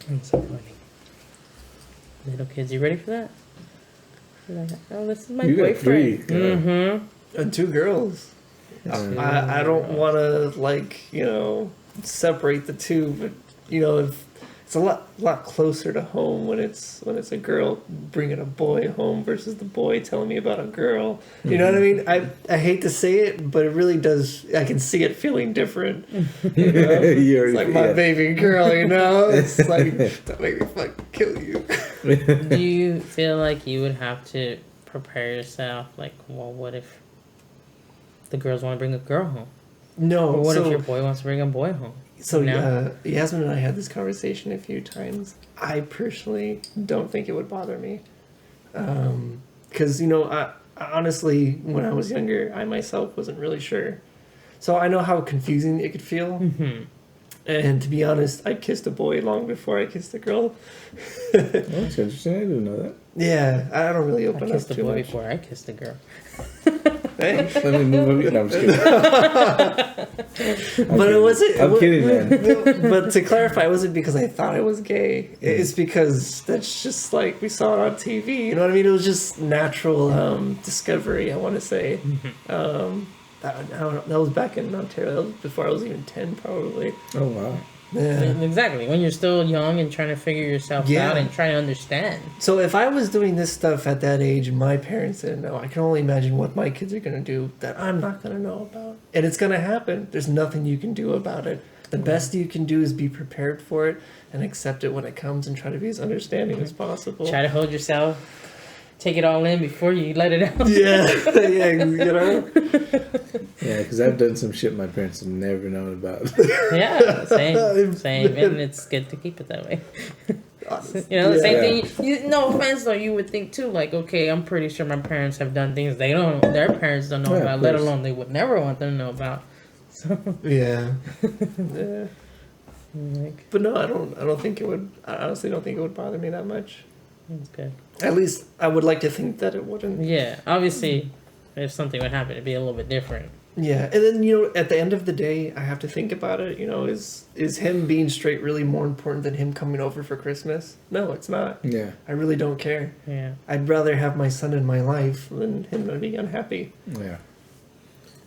Speaker 3: That's so funny. Little kids, you ready for that? You're like, oh, this is my
Speaker 1: You got
Speaker 3: boyfriend.
Speaker 1: 3.
Speaker 3: Mm-hmm.
Speaker 2: And 2 girls. I don't want to separate the two, but if it's a lot closer to home when it's a girl bringing a boy home versus the boy telling me about a girl. You know what I mean? I hate to say it, but it really does. I can see it feeling different. It's like my baby girl. It's like, don't make me fucking kill you.
Speaker 3: Do you feel like you would have to prepare yourself? Like, well, what if the girls want to bring a girl home?
Speaker 2: No.
Speaker 3: Or what if your boy wants to bring a boy home?
Speaker 2: So Yasmin and I had this conversation a few times. I personally don't think it would bother me, because I honestly, when I was younger, I myself wasn't really sure. So I know how confusing it could feel. Mm-hmm. And to be honest, I kissed a boy long before I kissed a girl.
Speaker 1: That's interesting. I didn't know that.
Speaker 2: Yeah, I don't really open up too much.
Speaker 3: I kissed a boy before I kissed a girl.
Speaker 2: Thanks.
Speaker 1: Let me move. No, I'm just kidding.
Speaker 2: But it wasn't.
Speaker 1: I'm kidding, man.
Speaker 2: But to clarify, it wasn't because I thought I was gay. It's because that's just like we saw it on TV. You know what I mean? It was just natural discovery, I want to say. That was back in Ontario. That was before I was even 10, probably.
Speaker 1: Oh, wow.
Speaker 2: Yeah.
Speaker 3: Exactly. When you're still young and trying to figure yourself out and trying to understand.
Speaker 2: So if I was doing this stuff at that age and my parents didn't know, I can only imagine what my kids are going to do that I'm not going to know about. And it's going to happen. There's nothing you can do about it. The best you can do is be prepared for it and accept it when it comes and try to be as understanding as possible.
Speaker 3: Try to hold yourself take it all in before you let it out.
Speaker 2: Yeah, yeah, you know.
Speaker 1: Yeah, because I've done some shit my parents have never known about.
Speaker 3: Yeah, same, and it's good to keep it that way. You know, the same thing. No offense, though, you would think too. Like, okay, I'm pretty sure my parents have done things their parents don't know about, let alone they would never want them to know about. So
Speaker 2: yeah. But no, I don't think it would. I honestly don't think it would bother me that much.
Speaker 3: That's good.
Speaker 2: At least I would like to think that it wouldn't.
Speaker 3: Yeah, obviously, if something would happen, it'd be a little bit different.
Speaker 2: Yeah, and then at the end of the day, I have to think about it. Is him being straight really more important than him coming over for Christmas? No, it's not.
Speaker 1: Yeah,
Speaker 2: I really don't care.
Speaker 3: Yeah,
Speaker 2: I'd rather have my son in my life than him to be unhappy.
Speaker 1: yeah,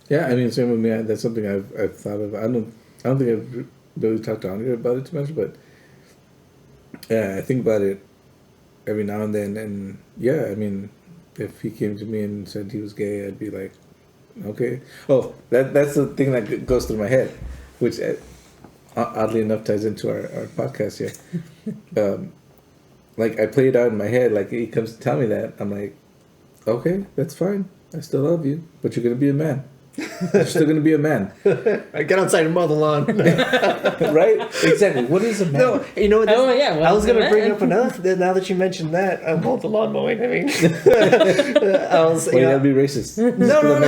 Speaker 1: yeah. I mean, same with me. That's something I've thought of. I don't think I've really talked to Andrea about it too much, but yeah, I think about it every now and then. And yeah, I mean, if he came to me and said he was gay, I'd be like, okay. Oh, that's the thing that goes through my head, which oddly enough ties into our podcast here. Like I play it out in my head. Like he comes to tell me that, I'm like, okay, that's fine. I still love you, but you're gonna be a man. You're still gonna be a man.
Speaker 2: I get outside and mow the lawn.
Speaker 1: Right? Exactly. What is a man?
Speaker 2: No, you know what?
Speaker 3: Oh, yeah,
Speaker 2: I was going to bring
Speaker 3: man?
Speaker 2: up another. Now that you mentioned that, I mowed the lawn mowing. I mean, I was.
Speaker 1: Wait, that'd be racist.
Speaker 2: No.
Speaker 1: No.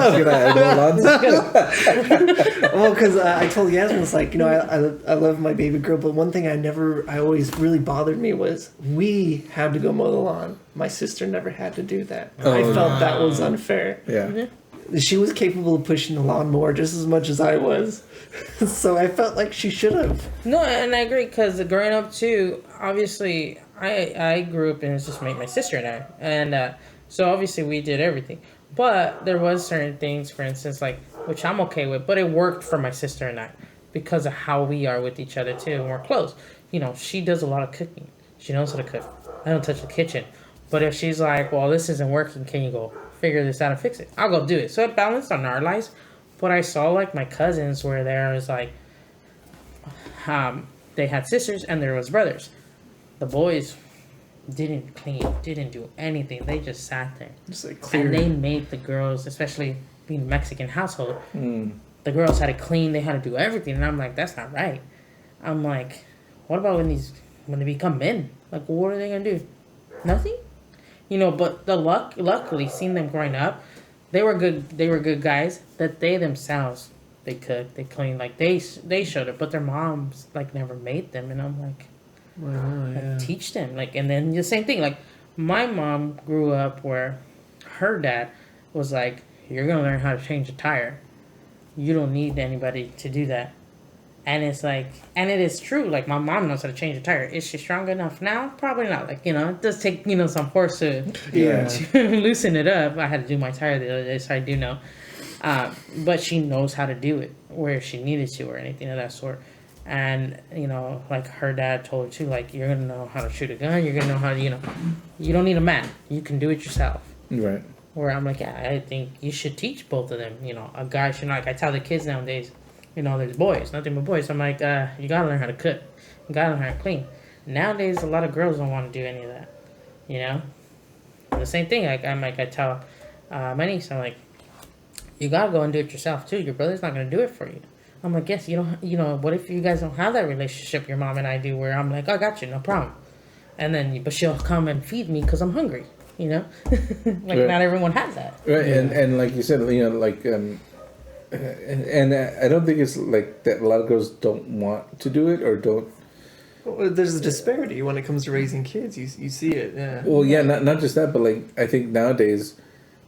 Speaker 2: Well, because I told Yasmin, it's like, I love my baby girl, but one thing I always really bothered me was we had to go mow the lawn. My sister never had to do that. I felt that was unfair.
Speaker 1: Yeah.
Speaker 2: She was capable of pushing the lawnmower just as much as I was. So I felt like she should have.
Speaker 3: No, and I agree, because growing up too, obviously, I grew up and it's just my sister and I. And so obviously we did everything. But there was certain things, for instance, like, which I'm okay with, but it worked for my sister and I because of how we are with each other too, and we're close. She does a lot of cooking. She knows how to cook. I don't touch the kitchen. But if she's like, well, this isn't working, can you go figure this out and fix it? I'll go do it. So it balanced on our lives. But I saw, like, my cousins where there was, like, they had sisters and there was brothers. The boys didn't clean, didn't do anything. They just sat there.
Speaker 2: Just like clear.
Speaker 3: And they made the girls, especially being a Mexican household, the girls had to clean, they had to do everything. And I'm like, that's not right. I'm like, what about when they become men? Like, what are they going to do? Nothing? But luckily, seeing them growing up, they were good guys, that they themselves, they cooked, they cleaned, like, they showed it, but their moms, like, never made them. And I'm like, teach them. Like, and then the same thing, like, my mom grew up where her dad was like, you're going to learn how to change a tire. You don't need anybody to do that. And it's like, and it is true. Like, my mom knows how to change a tire. Is she strong enough now? Probably not. Like, it does take, some force to loosen it up. I had to do my tire the other day, so I do know. But she knows how to do it where she needed to or anything of that sort. And, like her dad told her too, like, you're going to know how to shoot a gun. You're going to know how to, you don't need a man. You can do it yourself.
Speaker 1: Right.
Speaker 3: Where I'm like, yeah, I think you should teach both of them. A guy should not, like, I tell the kids nowadays, there's boys, nothing but boys. I'm like, you gotta learn how to cook. You gotta learn how to clean. Nowadays, a lot of girls don't want to do any of that. The same thing, I tell my niece, I'm like, you gotta go and do it yourself too. Your brother's not gonna do it for you. I'm like, yes, what if you guys don't have that relationship your mom and I do, where I'm like, I got you, no problem. And then, but she'll come and feed me because I'm hungry, Like,
Speaker 1: right.
Speaker 3: Not everyone has that.
Speaker 1: Right, yeah. and like you said, and I don't think it's like that. A lot of girls don't want to do it or don't.
Speaker 2: Well, there's a disparity when it comes to raising kids. You see it. Yeah.
Speaker 1: Well, yeah, not just that, but like I think nowadays,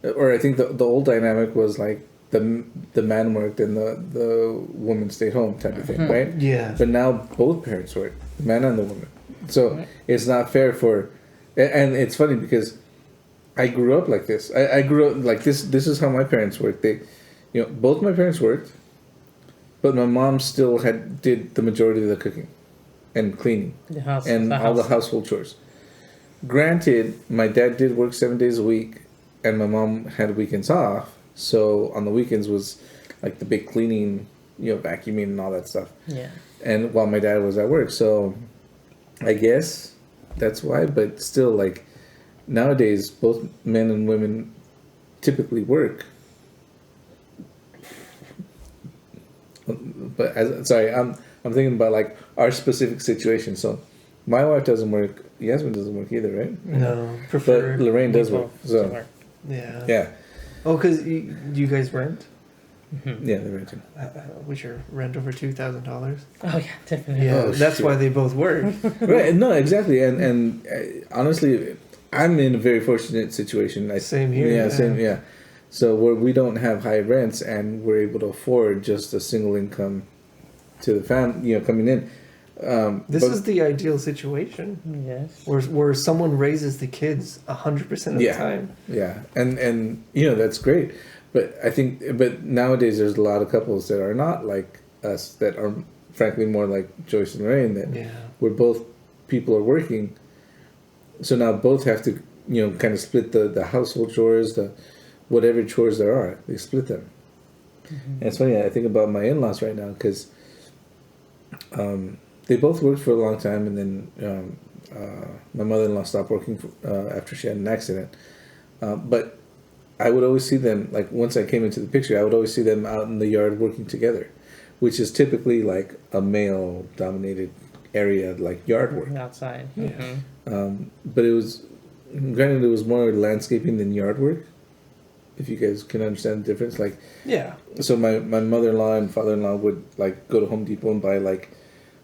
Speaker 1: or I think the old dynamic was like the man worked and the woman stayed home type of thing, right?
Speaker 2: Yeah.
Speaker 1: But now both parents work, the man and the woman. So it's not fair for, and it's funny because I grew up like this. I grew up like this. This is how my parents worked. Both my parents worked, but my mom still did the majority of the cooking and cleaning all the household chores. Granted, my dad did work 7 days a week, and my mom had weekends off. So on the weekends was like the big cleaning, vacuuming and all that stuff.
Speaker 3: Yeah.
Speaker 1: And while my dad was at work, so I guess that's why. But still, like, nowadays both men and women typically work. But I'm thinking about like our specific situation. So my wife doesn't work. Yasmin doesn't work either, right?
Speaker 2: No,
Speaker 1: But
Speaker 2: prefer.
Speaker 1: Lorraine does work. So
Speaker 3: Work.
Speaker 2: Yeah.
Speaker 1: yeah,
Speaker 2: Oh, because you guys rent?
Speaker 1: yeah, they're renting.
Speaker 2: Was your rent over $2,000?
Speaker 3: Oh yeah, definitely.
Speaker 2: Yeah,
Speaker 1: Oh,
Speaker 2: that's
Speaker 1: shit.
Speaker 2: why they both work.
Speaker 1: Right? No, exactly. And honestly, I'm in a very fortunate situation.
Speaker 2: Same here.
Speaker 1: Yeah, same. Yeah. So where we don't have high rents and we're able to afford just a single income to the family, coming in.
Speaker 2: This
Speaker 1: but-
Speaker 2: is the ideal situation
Speaker 3: Yes.
Speaker 2: where someone raises the kids 100% of the
Speaker 1: Yeah.
Speaker 2: time.
Speaker 1: Yeah, and that's great, but I think nowadays there's a lot of couples that are not like us, that are frankly more like Joyce and Lorraine, that
Speaker 2: Yeah.
Speaker 1: where both people are working, so now both have to kind of split the household chores, the whatever chores there are, they split them. And it's funny, I think about my in-laws right now because they both worked for a long time, and then my mother-in-law stopped working after she had an accident. But I would always see them, like once I came into the picture, I would always see them out in the yard working together, which is typically like a male-dominated area, like yard work.
Speaker 3: Outside.
Speaker 2: Yeah.
Speaker 1: But it was, granted, it was more landscaping than yard work, if you guys can understand the difference. Like,
Speaker 2: Yeah.
Speaker 1: so my mother-in-law and father-in-law would like go to Home Depot and buy like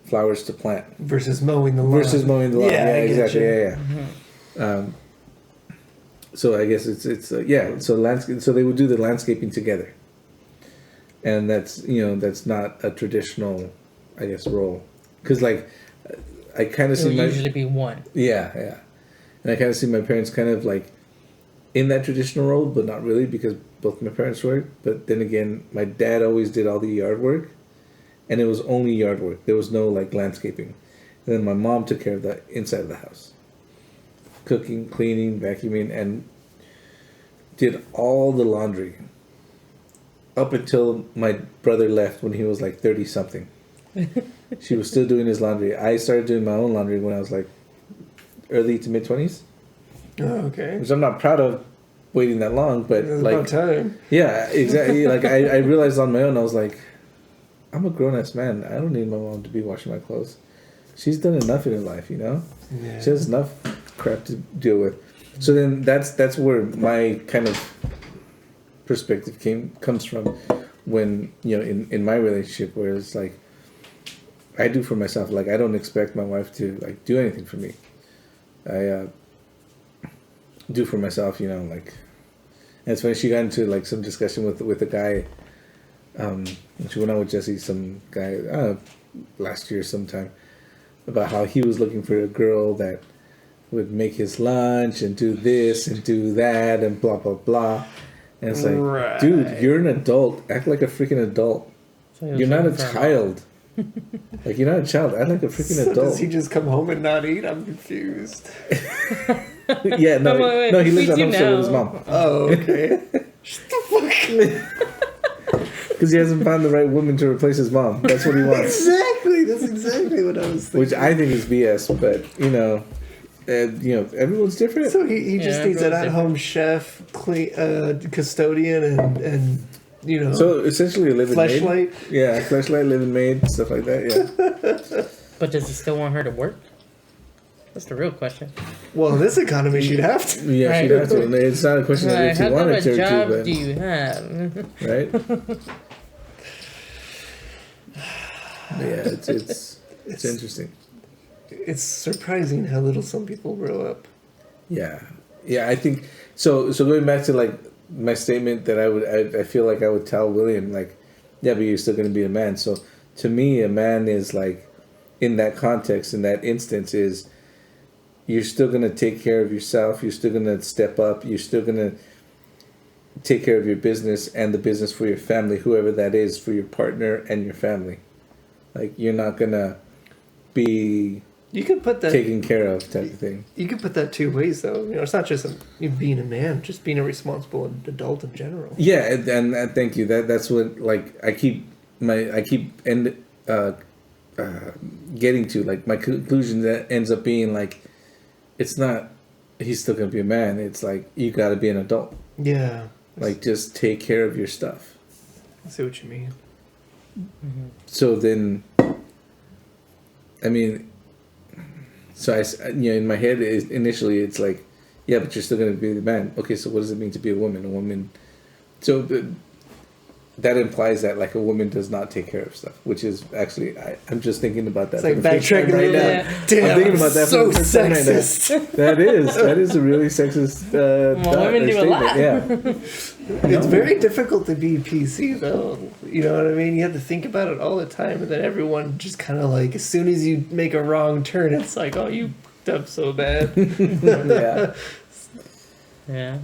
Speaker 1: flowers to plant
Speaker 2: Versus mowing the lawn.
Speaker 1: versus mowing the lawn.
Speaker 2: Yeah, I get
Speaker 1: exactly.
Speaker 2: you.
Speaker 1: Yeah. So I guess it's So landscape. So they would do the landscaping together, and that's that's not a traditional, I guess, role. Because like I kind of
Speaker 3: It
Speaker 1: see
Speaker 3: would
Speaker 1: my
Speaker 3: usually be one.
Speaker 1: yeah, and I kind of see my parents kind of like in that traditional role, but not really because both my parents worked. But then again, my dad always did all the yard work, and it was only yard work. There was no like landscaping. And then my mom took care of the inside of the house, cooking, cleaning, vacuuming, and did all the laundry up until my brother left when he was like 30 something. She was still doing his laundry. I started doing my own laundry when I was like early to mid 20s,
Speaker 2: Oh, okay.
Speaker 1: which I'm not proud of waiting that long, but
Speaker 2: It's
Speaker 1: like
Speaker 2: about time.
Speaker 1: yeah, exactly. Like I realized on my own, I was like, I'm a grown ass man. I don't need my mom to be washing my clothes. She's done enough in her life,
Speaker 2: Yeah.
Speaker 1: She has enough crap to deal with. So then that's where my kind of perspective comes from when in my relationship, where it's like I do for myself. Like I don't expect my wife to like do anything for me. I do for myself, like. And it's funny, she got into like some discussion with a guy. She went out with Jesse, some guy last year sometime, about how he was looking for a girl that would make his lunch and do this and do that and blah blah blah. And it's like,
Speaker 2: Right.
Speaker 1: dude, you're an adult. Act like a freaking adult.
Speaker 3: So he was
Speaker 1: You're not a
Speaker 3: looking for
Speaker 1: child. Like you're not a child. Act like a freaking
Speaker 2: So
Speaker 1: adult.
Speaker 2: does he just come home and not eat? I'm confused.
Speaker 1: Yeah, no,
Speaker 3: wait,
Speaker 1: no, he lives
Speaker 3: we
Speaker 1: at
Speaker 3: do
Speaker 1: home still with his
Speaker 3: now.
Speaker 1: mom
Speaker 2: Oh, okay.
Speaker 1: because he hasn't found the right woman to replace his mom. That's what he wants.
Speaker 2: Exactly. That's exactly what I was thinking.
Speaker 1: Which I think is BS, but everyone's different.
Speaker 2: So he just
Speaker 3: Yeah,
Speaker 2: needs an
Speaker 3: everyone's
Speaker 2: at-home chef, custodian, and
Speaker 1: So essentially, a live-in maid.
Speaker 2: fleshlight.
Speaker 1: Yeah, fleshlight, live-in maid, stuff like that. Yeah.
Speaker 3: But does he still want her to work? That's the real question.
Speaker 2: Well, in this economy, she'd have to.
Speaker 1: Yeah, she'd have to. And it's not a question of
Speaker 3: Like,
Speaker 1: if she
Speaker 3: how kind
Speaker 1: wanted
Speaker 3: of a
Speaker 1: her
Speaker 3: job
Speaker 1: to,
Speaker 3: do you have?
Speaker 1: but right. Yeah, it's interesting.
Speaker 2: It's surprising how little some people grow up.
Speaker 1: Yeah, I think so. So going back to like my statement that I feel like I would tell William, like, yeah, but you're still going to be a man. So to me, a man is like, in that context, in that instance, is you're still going to take care of yourself. You're still going to step up. You're still going to take care of your business and the business for your family, whoever that is, for your partner and your family. Like you're not going to be
Speaker 2: You could put that.
Speaker 1: taken care of type of thing.
Speaker 2: You could put that two ways, though. It's not just being a man, just being a responsible adult in general.
Speaker 1: Yeah, and thank you. That's what like I keep getting to, like my conclusion that ends up being like, it's not he's still gonna be a man. It's like you got to be an adult.
Speaker 2: Yeah.
Speaker 1: Like just take care of your stuff.
Speaker 2: I see what you mean.
Speaker 3: Mm-hmm.
Speaker 1: So then, I mean, so in my head, initially it's like, yeah, but you're still gonna be the man. Okay, so what does it mean to be a woman? A woman. So that implies that like a woman does not take care of stuff, which is actually I'm just thinking about that.
Speaker 2: It's like backtracking
Speaker 1: right now.
Speaker 2: Damn,
Speaker 1: I'm thinking about that
Speaker 2: so
Speaker 1: for the first time right now.
Speaker 2: sexist.
Speaker 1: That is a really sexist.
Speaker 3: Women do a lot.
Speaker 1: Yeah,
Speaker 2: It's very difficult to be PC though. You know what I mean? You have to think about it all the time, and then everyone just kind of like, as soon as you make a wrong turn, it's like, oh, you fucked up so bad.
Speaker 1: yeah.
Speaker 3: Yeah.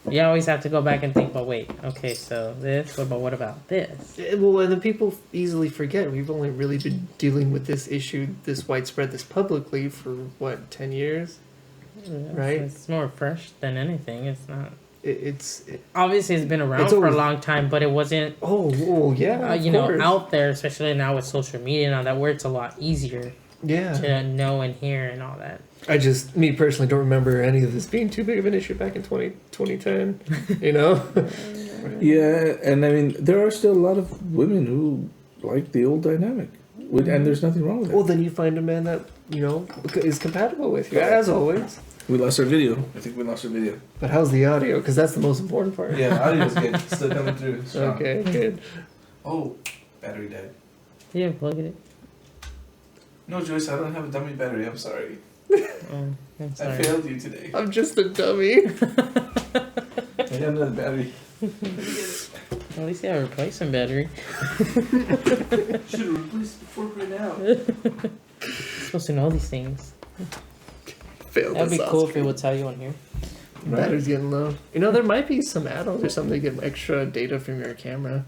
Speaker 3: You always have to go back and think, but wait, okay, so this, but what about this?
Speaker 2: Well, and the people easily forget. We've only really been dealing with this issue, this widespread, this publicly for what, 10 years?
Speaker 3: Yeah,
Speaker 2: Right?
Speaker 3: It's more fresh than anything. It's not.
Speaker 2: It's
Speaker 3: Obviously, it's been around
Speaker 2: It's
Speaker 3: for a
Speaker 2: always-
Speaker 3: long time, but it wasn't,
Speaker 2: yeah,
Speaker 3: you know, out there, especially now with social media and all that, where it's a lot easier
Speaker 2: Yeah.
Speaker 3: to know and hear and all that.
Speaker 2: Me personally, don't remember any of this being too big of an issue back in 2010, you know?
Speaker 1: Yeah, and I mean, there are still a lot of women who like the old dynamic, and there's nothing wrong with that.
Speaker 2: Well, then you find a man that, you know, is compatible with you, as always.
Speaker 1: We lost our video. I think we lost our video.
Speaker 2: But how's the audio? Because that's the most important part.
Speaker 1: Yeah, the audio's good. Still coming through. Strong.
Speaker 2: Okay, good.
Speaker 1: Oh, battery died.
Speaker 3: Yeah, plug it.
Speaker 1: No, Joyce, I don't have a dummy battery. I'm sorry.
Speaker 3: Oh, I'm
Speaker 1: I
Speaker 3: sorry.
Speaker 1: failed you today.
Speaker 2: I'm just a dummy.
Speaker 1: I got another battery.
Speaker 3: At least you have a replacement battery.
Speaker 1: Should have replaced before right now.
Speaker 3: You're supposed to know these things.
Speaker 2: Failed
Speaker 3: That'd be
Speaker 2: this
Speaker 3: cool
Speaker 2: Oscar.
Speaker 3: if it would tell you on here.
Speaker 2: Battery's getting low. You know, there might be some add-ons or something to get extra data from your camera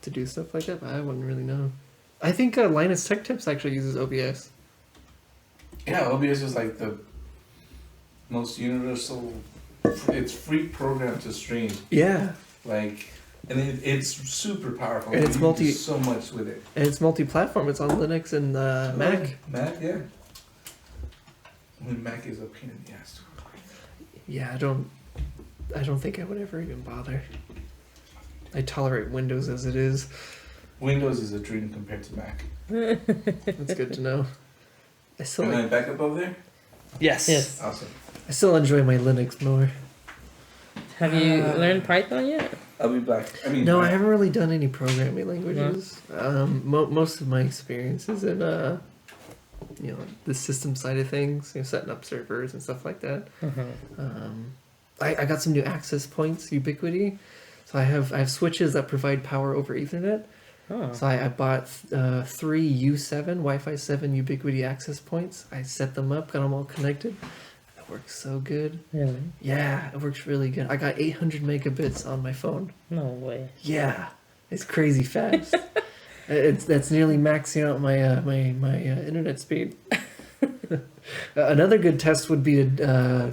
Speaker 2: to do stuff like that, but I wouldn't really know. I think Linus Tech Tips actually uses OBS.
Speaker 1: Yeah, OBS is like the most universal. It's free program to stream.
Speaker 2: Yeah.
Speaker 1: Like, and it's super powerful.
Speaker 2: And it's
Speaker 1: You can do so much with it.
Speaker 2: And it's multi-platform. It's on Linux and Mac.
Speaker 1: Mac, yeah. I mean, Mac is a pain in the ass to work with.
Speaker 2: Yeah, I don't think I would ever even bother. I tolerate Windows as it is.
Speaker 1: Windows is a dream compared to Mac.
Speaker 2: That's good to know. I still
Speaker 1: Can I back up over there?
Speaker 2: yes.
Speaker 3: Yes.
Speaker 1: Awesome.
Speaker 2: I still enjoy my Linux more.
Speaker 3: Have you learned Python yet?
Speaker 1: I'll be back.
Speaker 2: No, I haven't really done any programming languages. Most of my experience is in you know, the system side of things, you know, setting up servers and stuff like that. I got some new access points, Ubiquity. So I have switches that provide power over Ethernet.
Speaker 3: Oh.
Speaker 2: So I bought 3 U7 Wi-Fi 7 Ubiquity access points. I set them up, got them all connected. It works so good.
Speaker 3: Really?
Speaker 2: Yeah, it works really good. I got 800 megabits on my phone.
Speaker 3: No way.
Speaker 2: Yeah, it's crazy fast. That's nearly maxing out my my internet speed. Another good test would be to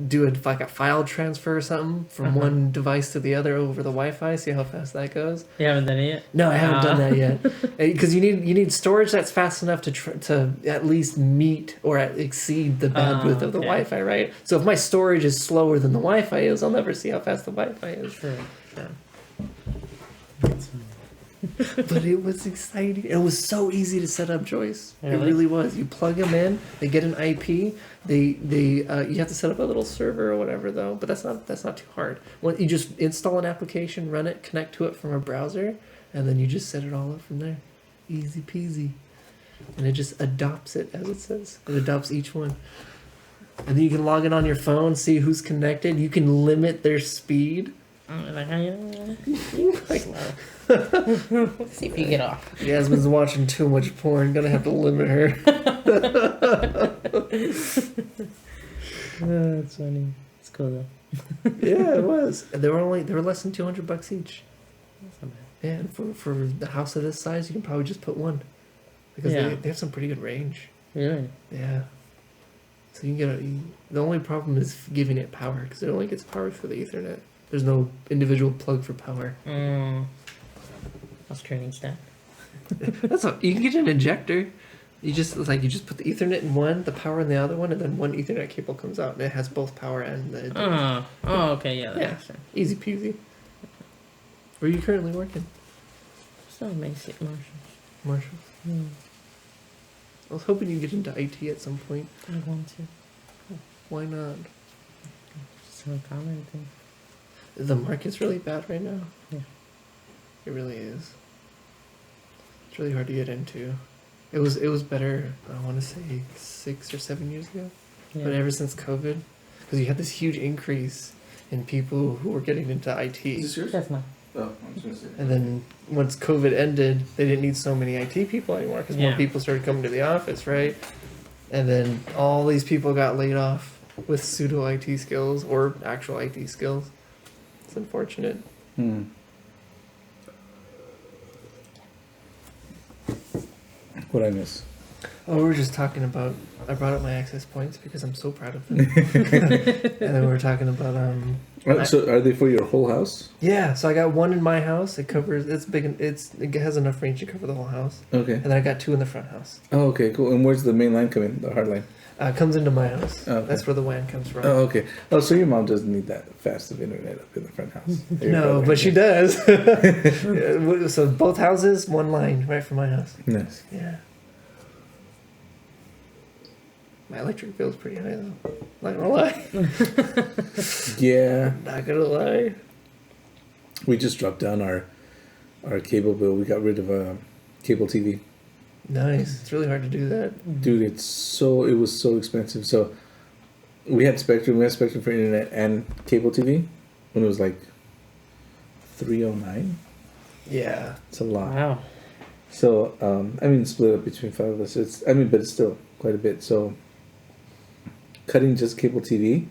Speaker 2: do like a file transfer or something from one device to the other over the Wi-Fi. See how fast that goes.
Speaker 3: You haven't done it yet?
Speaker 2: No, I haven't done that yet. Because you need storage that's fast enough to at least meet or exceed the bandwidth of the
Speaker 3: okay.
Speaker 2: Wi-Fi, right? So if my storage is slower than the Wi-Fi is, I'll never see how fast the Wi-Fi is.
Speaker 3: Sure.
Speaker 2: But it was exciting. It was so easy to set up, Joyce. It
Speaker 3: Really?
Speaker 2: really was. You plug them in, they get an IP. You have to set up a little server or whatever though. But that's not too hard. When you just install an application, run it, connect to it from a browser, and then you just set it all up from there. Easy peasy. And it just adopts it as it says. It adopts each one. And then you can log in on your phone, see who's connected. You can limit their speed.
Speaker 3: Like, let's see if you get off.
Speaker 2: Yasmin's watching too much porn. Gonna have to limit her.
Speaker 3: That's funny. It's cool though.
Speaker 2: Yeah, it was. And they were less than $200 each.
Speaker 3: That's not bad.
Speaker 2: Yeah, and for the house of this size, you can probably just put one because
Speaker 3: Yeah.
Speaker 2: they have some pretty good range.
Speaker 3: Really?
Speaker 2: Yeah. So you can get the only problem is giving it power because it only gets power through the Ethernet. There's no individual plug for power.
Speaker 3: I'll screen that.
Speaker 2: That's all. You can get an injector. You just put the Ethernet in one, the power in the other one, and then one Ethernet cable comes out, and it has both power and the.
Speaker 3: Okay, yeah, that
Speaker 2: Yeah.
Speaker 3: makes sense.
Speaker 2: Easy peasy. Where are you currently working?
Speaker 3: Still basic motions.
Speaker 2: Marshall. I was hoping you'd get into IT at some point.
Speaker 3: I want to.
Speaker 2: Why not?
Speaker 3: Just a common thing.
Speaker 2: The market's really bad right now.
Speaker 3: Yeah.
Speaker 2: It really is. It's really hard to get into. It was better, I want to say 6 or 7 years ago.
Speaker 3: Yeah.
Speaker 2: But ever since COVID, because you had this huge increase in people who were getting into IT.
Speaker 1: Is this yours?
Speaker 3: That's not.
Speaker 1: Oh, I'm just gonna say.
Speaker 2: And then once COVID ended, they didn't need so many IT people anymore because more
Speaker 3: Yeah.
Speaker 2: people started coming to the office, right? And then all these people got laid off with pseudo IT skills or actual IT skills. It's unfortunate.
Speaker 1: What I miss?
Speaker 2: Oh, we were just talking about. I brought up my access points because I'm so proud of them. And then we were talking about
Speaker 1: So are they for your whole house?
Speaker 2: yeah. So I got one in my house. It covers. It's big. It has enough range to cover the whole house.
Speaker 1: Okay.
Speaker 2: And then I got 2 in the front house.
Speaker 1: Oh, okay, cool. And where's the main line come in? The hard line?
Speaker 2: It comes into my house.
Speaker 1: Oh, okay.
Speaker 2: That's where the WAN comes from.
Speaker 1: Oh, okay. Oh, so your mom doesn't need that fast of internet up in the front house. Your
Speaker 2: No,
Speaker 1: brother,
Speaker 2: but she
Speaker 1: yeah.
Speaker 2: does. Yeah, so both houses, one line right from my house.
Speaker 1: Nice.
Speaker 2: Yeah. My electric bill's pretty high though. Not gonna lie.
Speaker 1: Yeah.
Speaker 2: Not gonna lie.
Speaker 1: We just dropped down our cable bill. We got rid of cable TV.
Speaker 2: Nice. It's really hard to do that.
Speaker 1: Dude, it was so expensive. So we had Spectrum for internet and cable TV when it was like $309.
Speaker 2: Yeah.
Speaker 1: It's a lot.
Speaker 3: Wow.
Speaker 1: So I mean, split up between 5 of us. But it's still quite a bit. So cutting just cable TV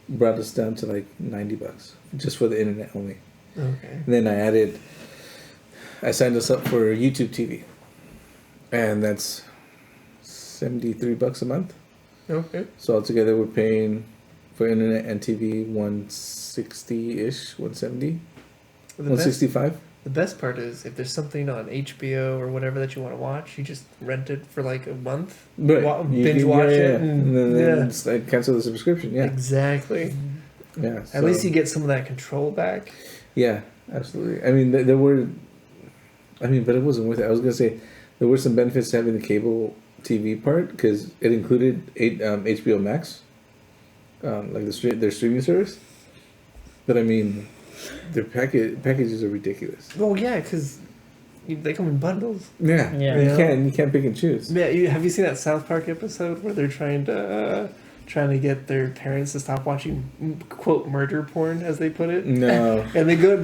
Speaker 1: brought us down to like $90 just for the internet only.
Speaker 2: Okay.
Speaker 1: And then I signed us up for YouTube TV, and that's $73 a month.
Speaker 2: Okay.
Speaker 1: So altogether, we're paying for internet and TV 160-ish, 170,
Speaker 2: The best,
Speaker 1: 165.
Speaker 2: the best part is if there's something on HBO or whatever that you want to watch, you just rent it for like a month.
Speaker 1: Right.
Speaker 2: Binge watch it.
Speaker 1: And then
Speaker 2: Yeah.
Speaker 1: it's like cancel the subscription. Yeah.
Speaker 2: Exactly.
Speaker 1: Yeah.
Speaker 2: At least you get some of that control back.
Speaker 1: Yeah, absolutely. I mean, there were. I mean, but it wasn't worth it. I was gonna say there were some benefits to having the cable TV part because it included HBO Max, like their streaming service. But I mean, their packages are ridiculous.
Speaker 2: Well, yeah, because they come in bundles.
Speaker 1: Yeah,
Speaker 3: Yeah.
Speaker 1: You can't pick and choose.
Speaker 2: Yeah, have you seen that South Park episode where they're trying to get their parents to stop watching quote murder porn, as they put it?
Speaker 1: No.
Speaker 2: And they go to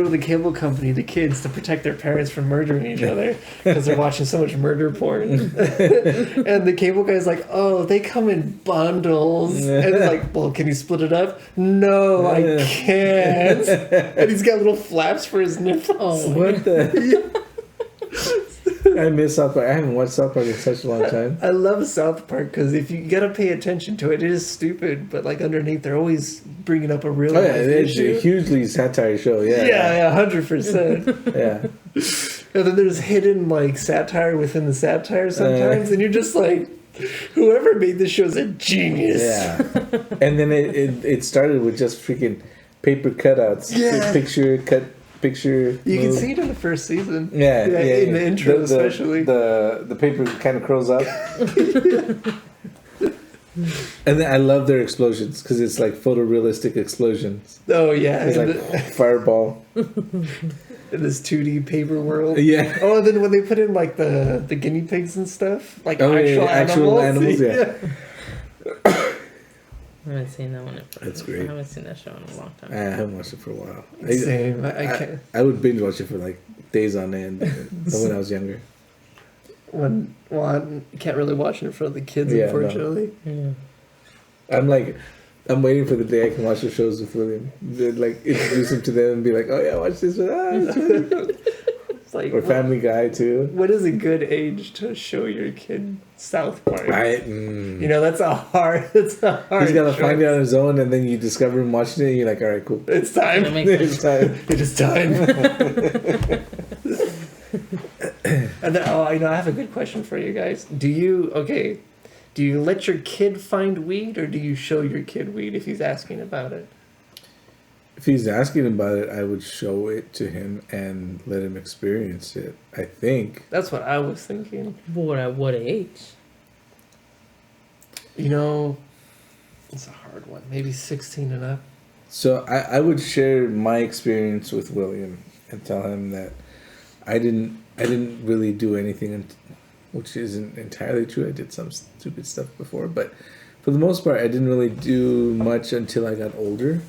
Speaker 2: the cable company, the kids, to protect their parents from murdering each other because they're watching so much murder porn. And the cable guy's like, "Oh, they come in bundles." And it's like, "Well, can you split it up?" "No, I can't." And he's got little flaps for his nipples.
Speaker 1: What the? I miss South Park. I haven't watched South Park in such a long time.
Speaker 2: I love South Park because if you gotta pay attention to it, it is stupid, but like underneath, they're always bringing up a real
Speaker 1: Oh yeah, it's
Speaker 2: issue.
Speaker 1: a hugely satire show. Yeah.
Speaker 2: Yeah, 100%.
Speaker 1: Yeah.
Speaker 2: And then there's hidden like satire within the satire sometimes, and you're just like, whoever made this show is a genius.
Speaker 1: Yeah. And then it started with just freaking paper cutouts.
Speaker 2: Yeah.
Speaker 1: Picture.
Speaker 2: You can
Speaker 1: move.
Speaker 2: see it in the first season.
Speaker 1: Yeah,
Speaker 2: in the intro especially.
Speaker 1: The paper kind of curls up. And then I love their explosions because it's like photorealistic explosions.
Speaker 2: Oh yeah,
Speaker 1: It's like fireball.
Speaker 2: in this 2D paper world.
Speaker 1: Yeah.
Speaker 2: Oh, and then when they put in like the guinea pigs and stuff, like
Speaker 1: actual animals. Yeah.
Speaker 3: I haven't seen that one.
Speaker 1: That's
Speaker 3: I
Speaker 1: great.
Speaker 3: haven't seen that show in a long time.
Speaker 1: I haven't watched it for a while.
Speaker 2: Same. I can't.
Speaker 1: I would binge watch it for like days on end when I was younger.
Speaker 2: I can't really watch it in front of the kids,
Speaker 1: Yeah,
Speaker 2: unfortunately.
Speaker 3: Yeah.
Speaker 1: I'm waiting for the day I can watch the shows with William. They'd, like introduce him to them and be like, "Oh yeah, watch this one."
Speaker 2: It's like,
Speaker 1: Or Family Guy too.
Speaker 2: what is a good age to show your kid South Park? You know, that's a hard.
Speaker 1: He's gotta find it on his own, and then you discover him watching it, and you're like, "All right, cool."
Speaker 2: It's time.
Speaker 3: That makes
Speaker 1: It's time.
Speaker 2: It is time. And then, I have a good question for you guys. Do you let your kid find weed, or do you show your kid weed if he's asking about it?
Speaker 1: If he's asking about it, I would show it to him and let him experience it. I think.
Speaker 2: That's what I was thinking.
Speaker 3: But at what age?
Speaker 2: You know, it's a hard one. Maybe 16 and up.
Speaker 1: So I would share my experience with William and tell him that I didn't really do anything, which isn't entirely true. I did some stupid stuff before, but for the most part, I didn't really do much until I got older,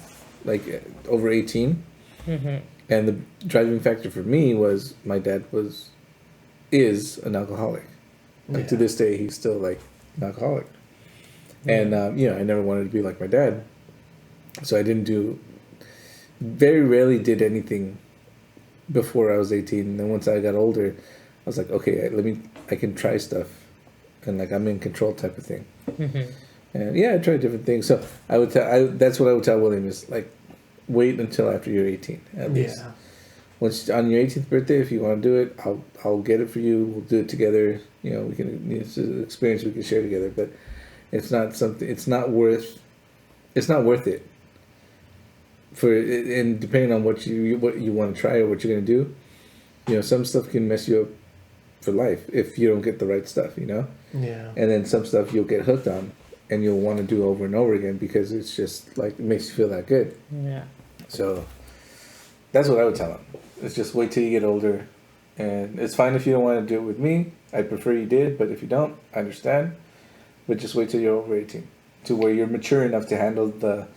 Speaker 1: like over 18.
Speaker 3: Mm-hmm.
Speaker 1: And the driving factor for me was my dad is an alcoholic. Like to this day, he's still like an alcoholic. And I never wanted to be like my dad, so I very rarely did anything before I was 18. And then once I got older, I was like, okay, I can try stuff, and like I'm in control type of thing.
Speaker 3: Mm-hmm.
Speaker 1: And I tried different things. So that's what I would tell William is like, wait until after you're 18 at least.
Speaker 2: Yeah.
Speaker 1: Once on your 18th birthday, if you want to do it, I'll get it for you. We'll do it together. We can. It's an experience we can share together. But it's not something. It's not worth it. And depending on what you want to try or what you're gonna do, some stuff can mess you up for life if you don't get the right stuff.
Speaker 2: Yeah.
Speaker 1: And then some stuff you'll get hooked on, and you'll want to do over and over again because it's just like it makes you feel that good.
Speaker 3: Yeah.
Speaker 1: So that's what I would tell them. It's just wait till you get older, and it's fine if you don't want to do it with me. I prefer you did, but if you don't, I understand. But just wait till you're over 18, to where you're mature enough to handle the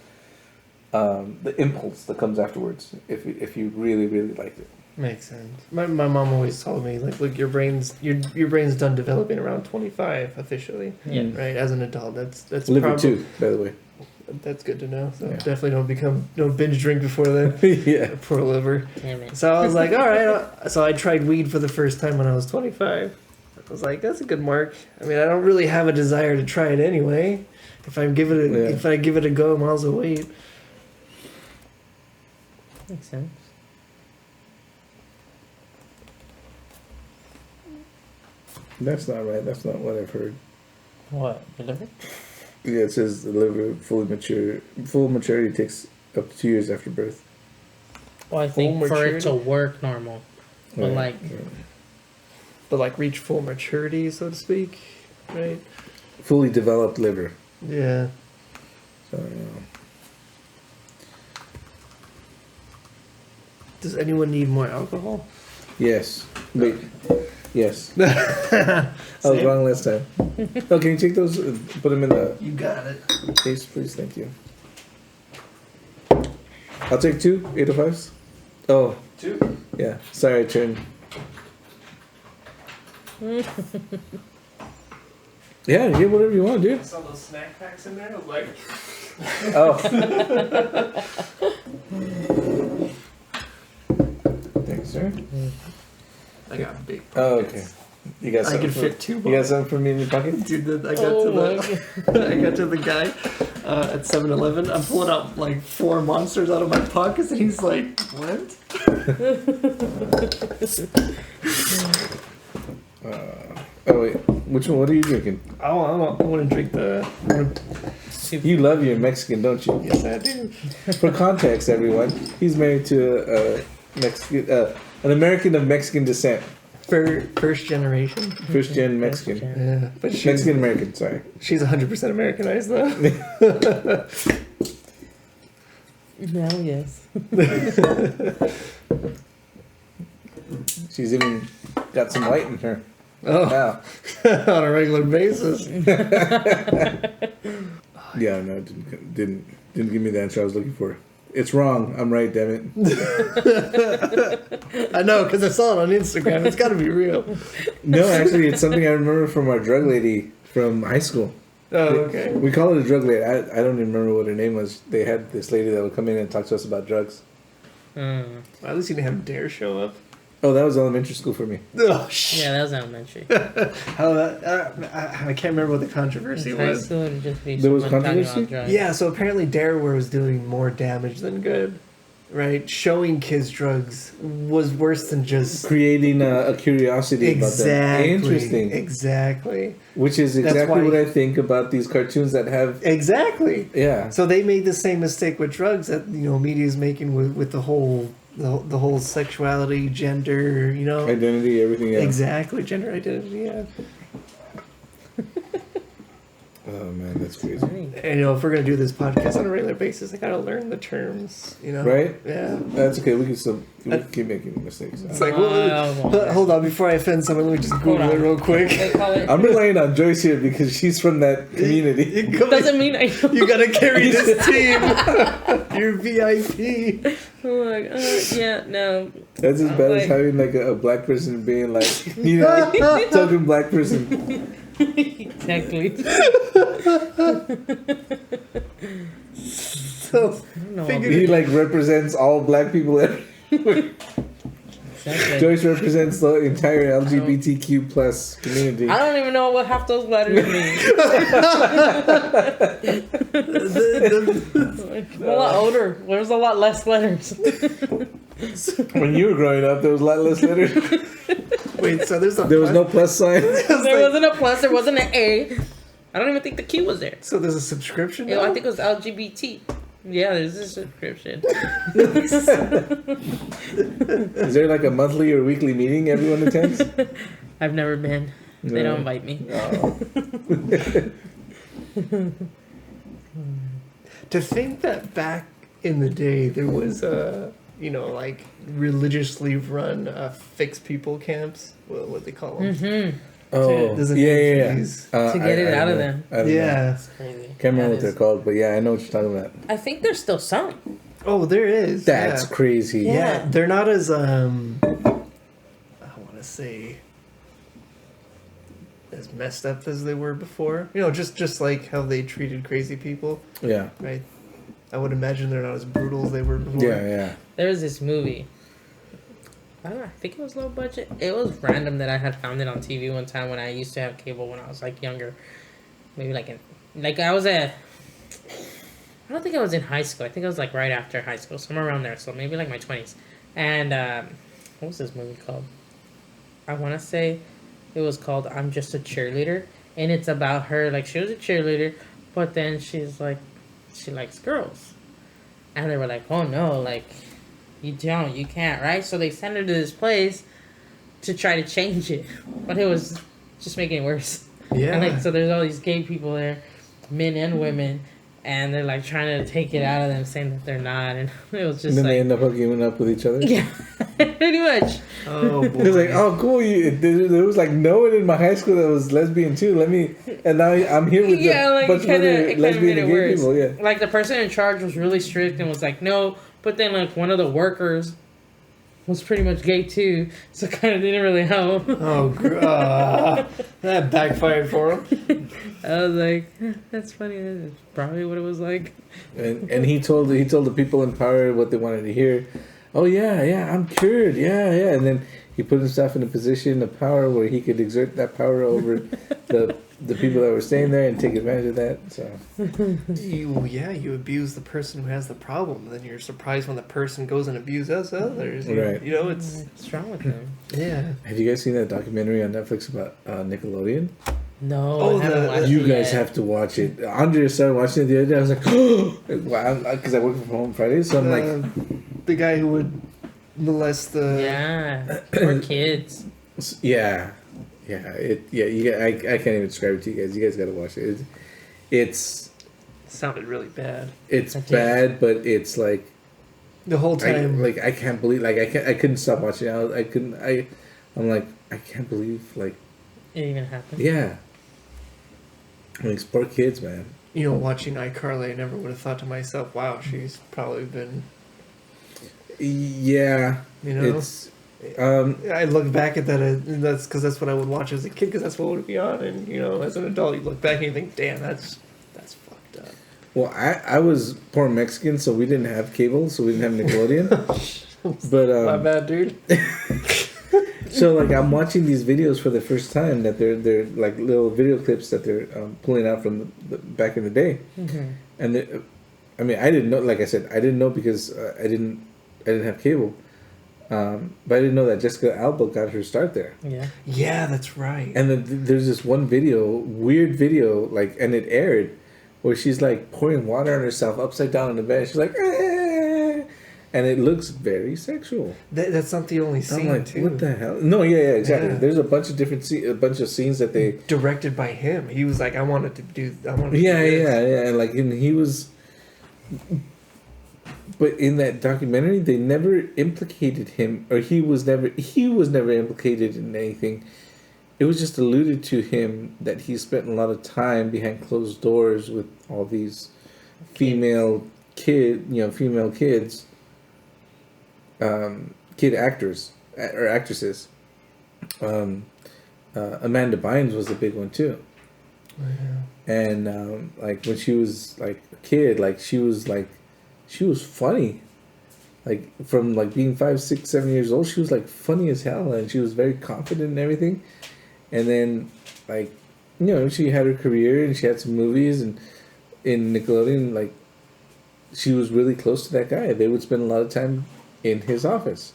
Speaker 1: impulse that comes afterwards. If you really really liked it.
Speaker 2: Makes sense. My mom always told me, like, look, your brain's done developing around 25 officially.
Speaker 3: Yeah.
Speaker 2: Right, as an adult. That's
Speaker 1: Liver too, by the way.
Speaker 2: That's good to know. So definitely don't binge drink before then.
Speaker 1: Yeah.
Speaker 2: Poor liver.
Speaker 3: Damn it.
Speaker 2: So I was like, all right. So I tried weed for the first time when I was 25. I was like, that's a good mark. I mean, I don't really have a desire to try it anyway. If I give it a go, miles of wait.
Speaker 3: Makes sense.
Speaker 1: That's not right. That's not what I've heard.
Speaker 3: What? The liver?
Speaker 1: Yeah, it says the liver full maturity takes up to 2 years after birth.
Speaker 3: Well, I think for it to work normal. But
Speaker 2: reach full maturity, so to speak, right?
Speaker 1: Fully developed liver.
Speaker 2: Yeah.
Speaker 1: So,
Speaker 2: Does anyone need more alcohol?
Speaker 1: Yes. Wait. Yes. I was wrong last time. Oh, can you take those? Put them in the.
Speaker 2: You got it.
Speaker 1: Case, please. Thank you. I'll take 2 805s. Oh.
Speaker 2: 2.
Speaker 1: Yeah. Sorry, I turned. Yeah, get whatever you want, dude.
Speaker 2: I saw those snack packs in there. I was like,
Speaker 1: Oh. Thanks, sir.
Speaker 2: I got big pockets.
Speaker 1: Oh, okay. You got
Speaker 2: I
Speaker 1: something.
Speaker 2: could fit 2
Speaker 1: You got something for me in your pocket?
Speaker 2: Dude, I got to the guy at 7-Eleven. I'm pulling out like 4 monsters out of my pockets, and he's like, "What?"
Speaker 1: Oh wait, which one? What are you drinking?
Speaker 2: I want to drink the.
Speaker 1: You love your Mexican, don't you?
Speaker 2: Yes, I do.
Speaker 1: For context, everyone, he's married to an American of Mexican descent.
Speaker 2: First generation.
Speaker 1: First gen Mexican.
Speaker 2: Yeah, but
Speaker 1: Mexican American. Sorry.
Speaker 2: She's 100% Americanized though.
Speaker 3: Now, yes.
Speaker 1: She's even got some white in her.
Speaker 2: Oh,
Speaker 1: Now.
Speaker 2: on a regular basis.
Speaker 1: Yeah, no, it didn't give me the answer I was looking for. It's wrong. I'm right, damn it.
Speaker 2: I know, because I saw it on Instagram. It's got to be real.
Speaker 1: No, actually, it's something I remember from our drug lady from high school.
Speaker 2: Oh, okay.
Speaker 1: We call it a drug lady. I don't even remember what her name was. They had this lady that would come in and talk to us about drugs.
Speaker 2: Well, at least you didn't have Dare show up.
Speaker 1: Oh, that was elementary school for me.
Speaker 2: Oh, shit.
Speaker 3: Yeah, that was elementary.
Speaker 2: How that? I can't remember what the controversy
Speaker 3: High
Speaker 2: was.
Speaker 3: school would just be
Speaker 1: There was
Speaker 3: someone talking
Speaker 1: controversy?
Speaker 3: about drugs.
Speaker 2: Yeah, so apparently Dare was doing more damage than good. right? Showing kids drugs was worse than just
Speaker 1: creating a curiosity about them. Interesting.
Speaker 2: Exactly.
Speaker 1: Which is exactly what I think about these cartoons that have...
Speaker 2: Exactly.
Speaker 1: Yeah.
Speaker 2: So they made the same mistake with drugs that, media is making with the whole sexuality, gender,
Speaker 1: identity, everything. Yeah.
Speaker 2: Exactly. Gender identity, yeah.
Speaker 1: Oh man, that's crazy.
Speaker 2: And if we're gonna do this podcast on a regular basis, I gotta learn the terms.
Speaker 1: Right?
Speaker 2: Yeah.
Speaker 1: That's okay. We can keep making mistakes.
Speaker 2: It's like, hold on, before I offend someone, let me just Google it real quick.
Speaker 1: I'm relying on Joyce here because she's from that community.
Speaker 3: Doesn't mean I know.
Speaker 2: You gotta carry this team. You're VIP.
Speaker 3: I'm like, yeah, no.
Speaker 1: That's as bad as having like a black person being like, token black person.
Speaker 3: Exactly.
Speaker 2: So
Speaker 1: he like represents all black people everywhere. Exactly. Joyce represents the entire LGBTQ plus community.
Speaker 3: I don't even know what half those letters mean. I'm a lot older. There's a lot less letters.
Speaker 1: When you were growing up, there was a lot less letters.
Speaker 2: Wait, so there was
Speaker 1: no plus sign?
Speaker 3: There wasn't a plus, there wasn't an A. I don't even think the Q was there.
Speaker 2: So there's a subscription
Speaker 3: now? I think it was LGBT. Yeah, there's a subscription. Is
Speaker 1: there like a monthly or weekly meeting everyone attends?
Speaker 3: I've never been. No. They don't invite me.
Speaker 1: Oh.
Speaker 2: To think that back in the day there was like religiously run fixed people camps. What they call them?
Speaker 3: Mm-hmm.
Speaker 1: Oh, yeah.
Speaker 3: To get it out of them.
Speaker 2: Yeah.
Speaker 3: It's crazy.
Speaker 1: Can't remember what they're called, but yeah, I know what you're talking about.
Speaker 3: I think there's still some.
Speaker 2: Oh, there is.
Speaker 1: That's crazy.
Speaker 2: Yeah, they're not as I want to say as messed up as they were before. Just like how they treated crazy people.
Speaker 1: Yeah.
Speaker 2: Right. I would imagine they're not as brutal as they were before.
Speaker 1: Yeah.
Speaker 3: There was this movie. I don't know, I think it was low budget. It was random that I had found it on TV one time when I used to have cable when I was like younger. Maybe I was I don't think I was in high school. I think I was like right after high school, somewhere around there. So maybe like my 20s. And what was this movie called? I want to say it was called I'm Just a Cheerleader. And it's about her, like she was a cheerleader, but then she's like, she likes girls. And they were like, oh no, like... You can't, right? So they sent her to this place to try to change it. But it was just making it worse.
Speaker 2: Yeah.
Speaker 3: And so there's all these gay people there, men and women, and they're like trying to take it out of them, saying that they're not. And it was just
Speaker 1: and then they end up hooking up with each other?
Speaker 3: Yeah, pretty much.
Speaker 2: Oh, boy.
Speaker 1: It was like, oh, cool. There was like no one in my high school that was lesbian too. And now I'm here with a bunch of other lesbian and gay people. Yeah.
Speaker 3: Like the person in charge was really strict and was like, no. But then, like, one of the workers was pretty much gay, too. So it kind of didn't really help.
Speaker 2: Oh, that backfired for him.
Speaker 3: I was like, that's funny. That's probably what it was like.
Speaker 1: And he told the people in power what they wanted to hear. Oh, yeah, I'm cured. Yeah. And then he put himself in a position of power where he could exert that power over the people that were staying there and take advantage of that. So
Speaker 2: you abuse the person who has the problem, then you're surprised when the person goes and abuses others.
Speaker 1: Right.
Speaker 3: What's wrong with them?
Speaker 2: Yeah.
Speaker 1: Have you guys seen that documentary on Netflix about Nickelodeon?
Speaker 3: No, I haven't watched
Speaker 1: you
Speaker 3: it
Speaker 1: guys
Speaker 3: yet.
Speaker 1: have to watch it. Andrea started watching it the other day. I was like, oh, because I work from home Fridays, so I'm like,
Speaker 2: the guy who would molest
Speaker 3: the poor kids.
Speaker 1: Yeah. I can't even describe it to you guys. You guys got to watch it. It
Speaker 2: sounded really bad.
Speaker 1: It's bad, but it's like
Speaker 2: the whole time.
Speaker 1: I can't believe. I couldn't stop watching it. I'm like, I can't believe it
Speaker 3: even happened.
Speaker 1: Yeah. It's poor kids, man.
Speaker 2: Watching iCarly, I never would have thought to myself, wow, she's probably been.
Speaker 1: Yeah.
Speaker 2: It's. I look back at that. That's because that's what I would watch as a kid. Because that's what would be on, and as an adult, you look back and you think, "Damn, that's fucked up."
Speaker 1: Well, I was poor Mexican, so we didn't have cable, so we didn't have Nickelodeon. But
Speaker 2: my bad, dude.
Speaker 1: So I'm watching these videos for the first time that they're like little video clips that they're pulling out from the back in the day, and I didn't know. Like I said, I didn't know because I didn't I didn't have cable. But I didn't know that Jessica Alba got her start there.
Speaker 3: Yeah.
Speaker 2: Yeah, that's right.
Speaker 1: And then there's this one weird video, like, and it aired, where she's like pouring water on herself upside down on the bed. She's like, and it looks very sexual.
Speaker 2: That's not the only scene,
Speaker 1: I'm like,
Speaker 2: too.
Speaker 1: what the hell? No, yeah, exactly.
Speaker 2: Yeah.
Speaker 1: There's a bunch of different a bunch of scenes that they
Speaker 2: directed by him. He was like, I wanted to do.
Speaker 1: Yeah, and like, and he was. But in that documentary, they never implicated him, or he was never implicated in anything. It was just alluded to him that he spent a lot of time behind closed doors with all these female kids, kid actors or actresses. Amanda Bynes was a big one too.
Speaker 2: Oh, yeah.
Speaker 1: And like when she was like a kid, like she was funny. Like from like being 5, 6, 7 years old, she was like funny as hell, and she was very confident and everything. And then, like, she had her career and she had some movies, and in Nickelodeon, like, she was really close to that guy. They would spend a lot of time in his office,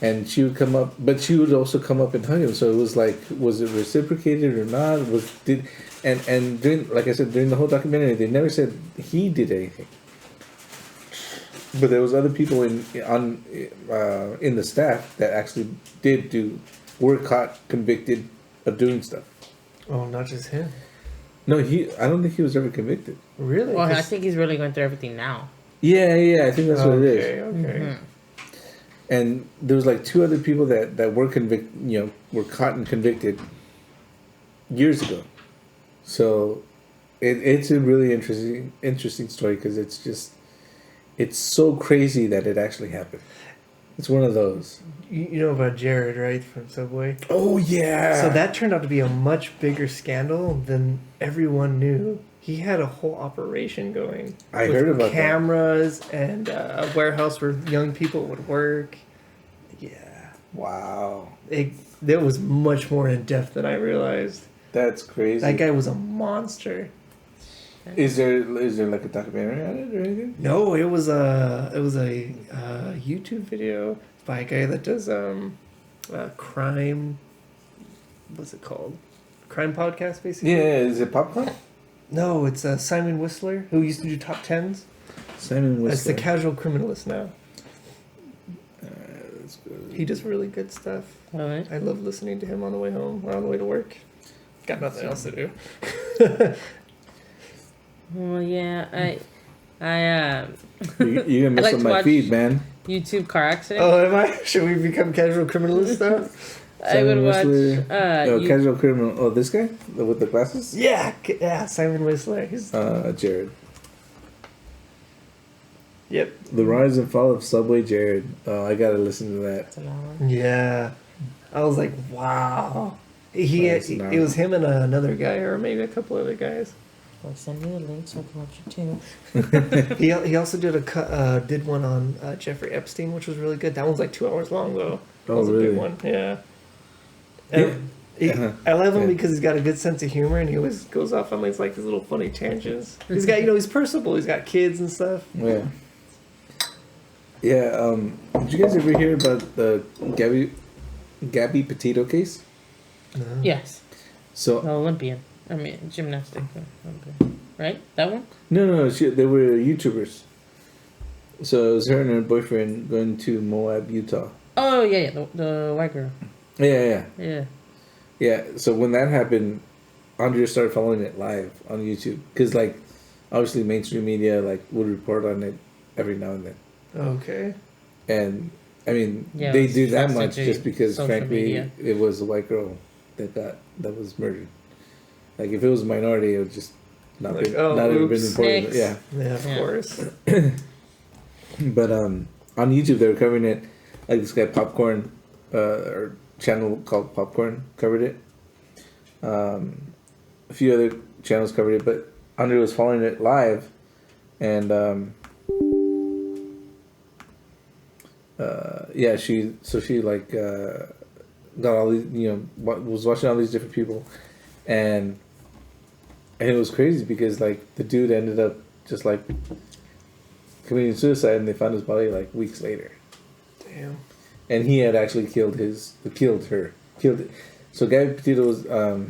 Speaker 1: and she would come up, but she would also come up and hug him. So it was like, was it reciprocated or not? And during, like I said, during the whole documentary, they never said he did anything. But there was other people in the staff that actually were caught, convicted of doing stuff.
Speaker 2: Oh, not just him.
Speaker 1: No, I don't think he was ever convicted.
Speaker 2: Really?
Speaker 3: Well, I think he's really going through everything now.
Speaker 1: Yeah, I think that's what it is.
Speaker 2: Okay.
Speaker 3: Mm-hmm.
Speaker 1: And there was like 2 other people that were were caught and convicted years ago. So it's a really interesting story, because it's so crazy that it actually happened. It's one of those.
Speaker 2: You know about Jared, right, from Subway?
Speaker 1: Oh, yeah.
Speaker 2: So that turned out to be a much bigger scandal than everyone knew. He had a whole operation going.
Speaker 1: I heard about
Speaker 2: cameras and a warehouse where young people would work. Yeah.
Speaker 1: Wow.
Speaker 2: It was much more in depth than I realized.
Speaker 1: That's crazy.
Speaker 2: That guy was a monster.
Speaker 1: Is there like a documentary on it or anything?
Speaker 2: No, it was a YouTube video by a guy that does crime. What's it called? Crime podcast, basically.
Speaker 1: Yeah, is it Popcorn?
Speaker 2: No, it's Simon Whistler, who used to do top tens.
Speaker 1: Simon Whistler.
Speaker 2: It's the Casual Criminalist now.
Speaker 1: That's good.
Speaker 2: He does really good stuff.
Speaker 3: All right.
Speaker 2: I love listening to him on the way home or on the way to work. Got nothing else to do.
Speaker 3: Well, yeah, I
Speaker 1: You're gonna miss
Speaker 3: I like
Speaker 1: on
Speaker 3: to
Speaker 1: my
Speaker 3: watch
Speaker 1: feed, man.
Speaker 3: YouTube car accident.
Speaker 2: Oh, am I? Should we become Casual Criminalists now?
Speaker 3: I would watch.
Speaker 1: Casual Criminal. Oh, this guy with the glasses.
Speaker 2: Yeah, Simon Whistler. He's
Speaker 1: Jared.
Speaker 2: Yep.
Speaker 1: The Rise and Fall of Subway Jared. Oh, I gotta listen to that.
Speaker 3: That's an hour.
Speaker 2: Yeah. I was like, wow. It was him and another guy, or maybe a couple other guys.
Speaker 3: I'll send you a link so I can watch it too.
Speaker 2: He also did one on Jeffrey Epstein, which was really good. That one's like 2 hours long though. That was a big one. Yeah. And I love him because he's got a good sense of humor, and he always goes off on these little funny tangents. He's got he's personable. He's got kids and stuff.
Speaker 1: Yeah. Yeah. Did you guys ever hear about the Gabby Petito case?
Speaker 2: No.
Speaker 3: Yes.
Speaker 1: So
Speaker 3: The Olympian. I mean, gymnastic Olympian. Right? That one?
Speaker 1: no, they were YouTubers. So it was her and her boyfriend going to Moab, Utah.
Speaker 3: Oh, yeah. The white girl.
Speaker 1: Yeah.
Speaker 3: Yeah.
Speaker 1: So when that happened, Andrea started following it live on YouTube, because obviously mainstream media would report on it every now and then.
Speaker 2: Okay.
Speaker 1: And I mean,
Speaker 3: Yeah,
Speaker 1: they
Speaker 3: it's
Speaker 1: do that
Speaker 3: trusted
Speaker 1: much
Speaker 3: to
Speaker 1: just because,
Speaker 3: social
Speaker 1: frankly,
Speaker 3: media.
Speaker 1: it was a white girl that was murdered. Like, if it was a minority, it would just not
Speaker 2: Like,
Speaker 1: been
Speaker 2: oh,
Speaker 1: not even been
Speaker 2: oops.
Speaker 1: reported.
Speaker 3: Next.
Speaker 1: Yeah.
Speaker 2: Yeah, of
Speaker 3: Yeah.
Speaker 2: course.
Speaker 1: But on YouTube, they were covering it. Like, this guy Popcorn, or channel called Popcorn, covered it. A few other channels covered it, but Andrea was following it live, and she got all these, was watching all these different people, and it was crazy because the dude ended up just committing suicide, and they found his body like weeks later.
Speaker 2: Damn.
Speaker 1: And he had actually killed her. So Gabby Petito was I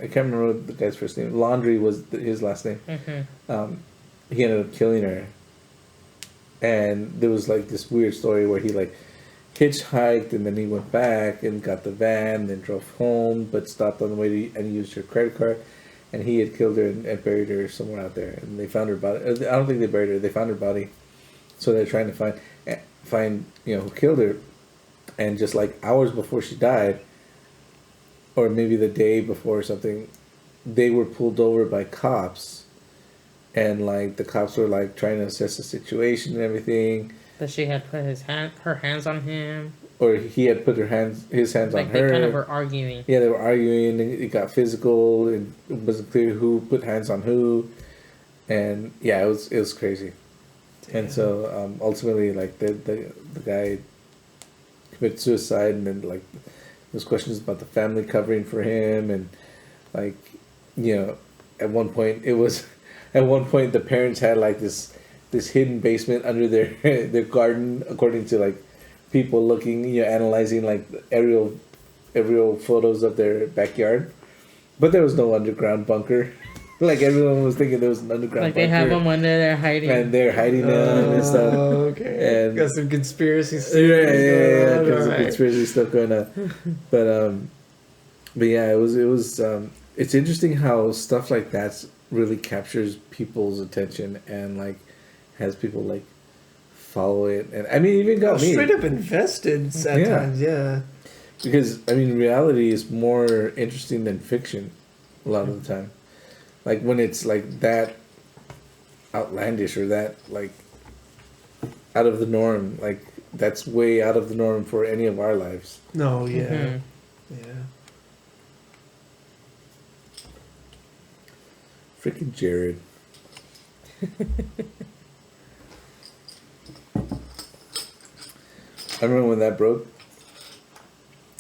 Speaker 1: can't remember the guy's first name. Laundry was his last name.
Speaker 3: Mm-hmm.
Speaker 1: He ended up killing her. And there was like this weird story where he like hitchhiked and then he went back and got the van, then drove home, but stopped on the way and used her credit card. And he had killed her and buried her somewhere out there. And they found her body. I don't think they buried her. They found her body. So they're trying to find who killed her. And just like hours before she died, or maybe the day before or something, they were pulled over by cops. And like the cops were like trying to assess the situation and everything.
Speaker 3: That she had put her hands on him.
Speaker 1: Or he had put his hands
Speaker 3: like
Speaker 1: on her.
Speaker 3: They kind of were arguing.
Speaker 1: Yeah, they were arguing. It got physical. And it wasn't clear who put hands on who. And yeah, it was crazy. Damn. And so ultimately, like the guy committed suicide, and then like there's questions about the family covering for him, and like at one point the parents had like this hidden basement under their garden, according to like people looking, analyzing like aerial photos of their backyard, but there was no underground bunker. Like everyone was thinking there was an underground bunker.
Speaker 3: Like they have them under there hiding.
Speaker 1: And they're hiding them and stuff.
Speaker 2: Okay. And got some conspiracy stuff.
Speaker 1: Yeah, got some conspiracy stuff going on. But yeah, it was it's interesting how stuff like that really captures people's attention and like has people like follow it. And I mean, even got me
Speaker 2: straight up invested at times. Yeah.
Speaker 1: Because I mean, reality is more interesting than fiction a lot of the time. Like when it's like that outlandish or that like out of the norm, like that's way out of the norm for any of our lives.
Speaker 2: No, yeah.
Speaker 3: Mm-hmm.
Speaker 2: Yeah.
Speaker 1: Freaking Jared. I remember when that broke.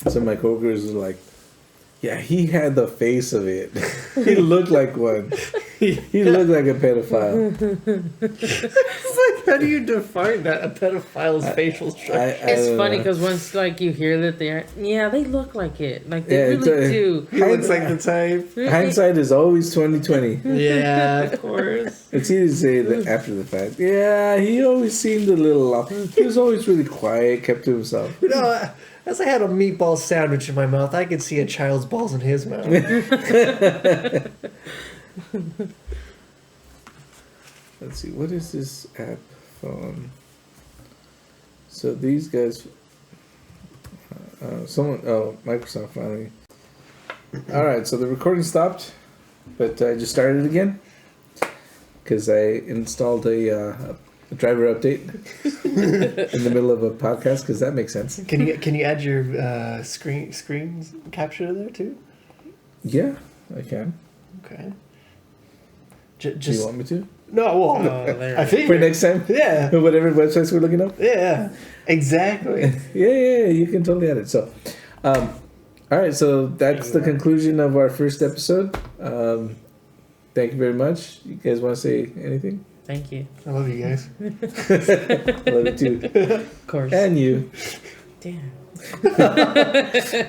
Speaker 1: Some of my coworkers were like, yeah, he had the face of it. He looked like one. He looked like a pedophile.
Speaker 2: It's like, how do you define that? A pedophile's facial structure?
Speaker 3: It's funny because once like you hear that they look like it. Like they really do.
Speaker 2: He looks like the type.
Speaker 1: Hindsight is always 20/20.
Speaker 2: Yeah, of course.
Speaker 1: It's easy to say that after the fact. Yeah, he always seemed a little off. He was always really quiet, kept to himself.
Speaker 2: As I had a meatball sandwich in my mouth, I could see a child's balls in his mouth.
Speaker 1: Let's see, what is this app phone? So these guys, Microsoft finally. All right, so the recording stopped, but I just started it again because I installed a driver update in the middle of a podcast because that makes sense.
Speaker 2: Can you add your screen capture there too?
Speaker 1: Yeah, I can.
Speaker 2: Okay.
Speaker 1: Do you want me to?
Speaker 2: No, well, I think
Speaker 1: for next time.
Speaker 2: Yeah.
Speaker 1: Whatever websites we're looking up.
Speaker 2: Yeah. Exactly.
Speaker 1: yeah, you can totally add it. So, all right. So that's the conclusion of our first episode. Thank you very much. You guys want to say anything?
Speaker 3: Thank you.
Speaker 2: I love you guys.
Speaker 1: I love you too.
Speaker 3: Of course.
Speaker 1: And you.
Speaker 3: Damn.
Speaker 1: All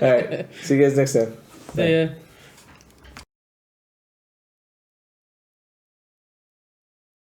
Speaker 1: right. See you guys next time.
Speaker 3: See ya.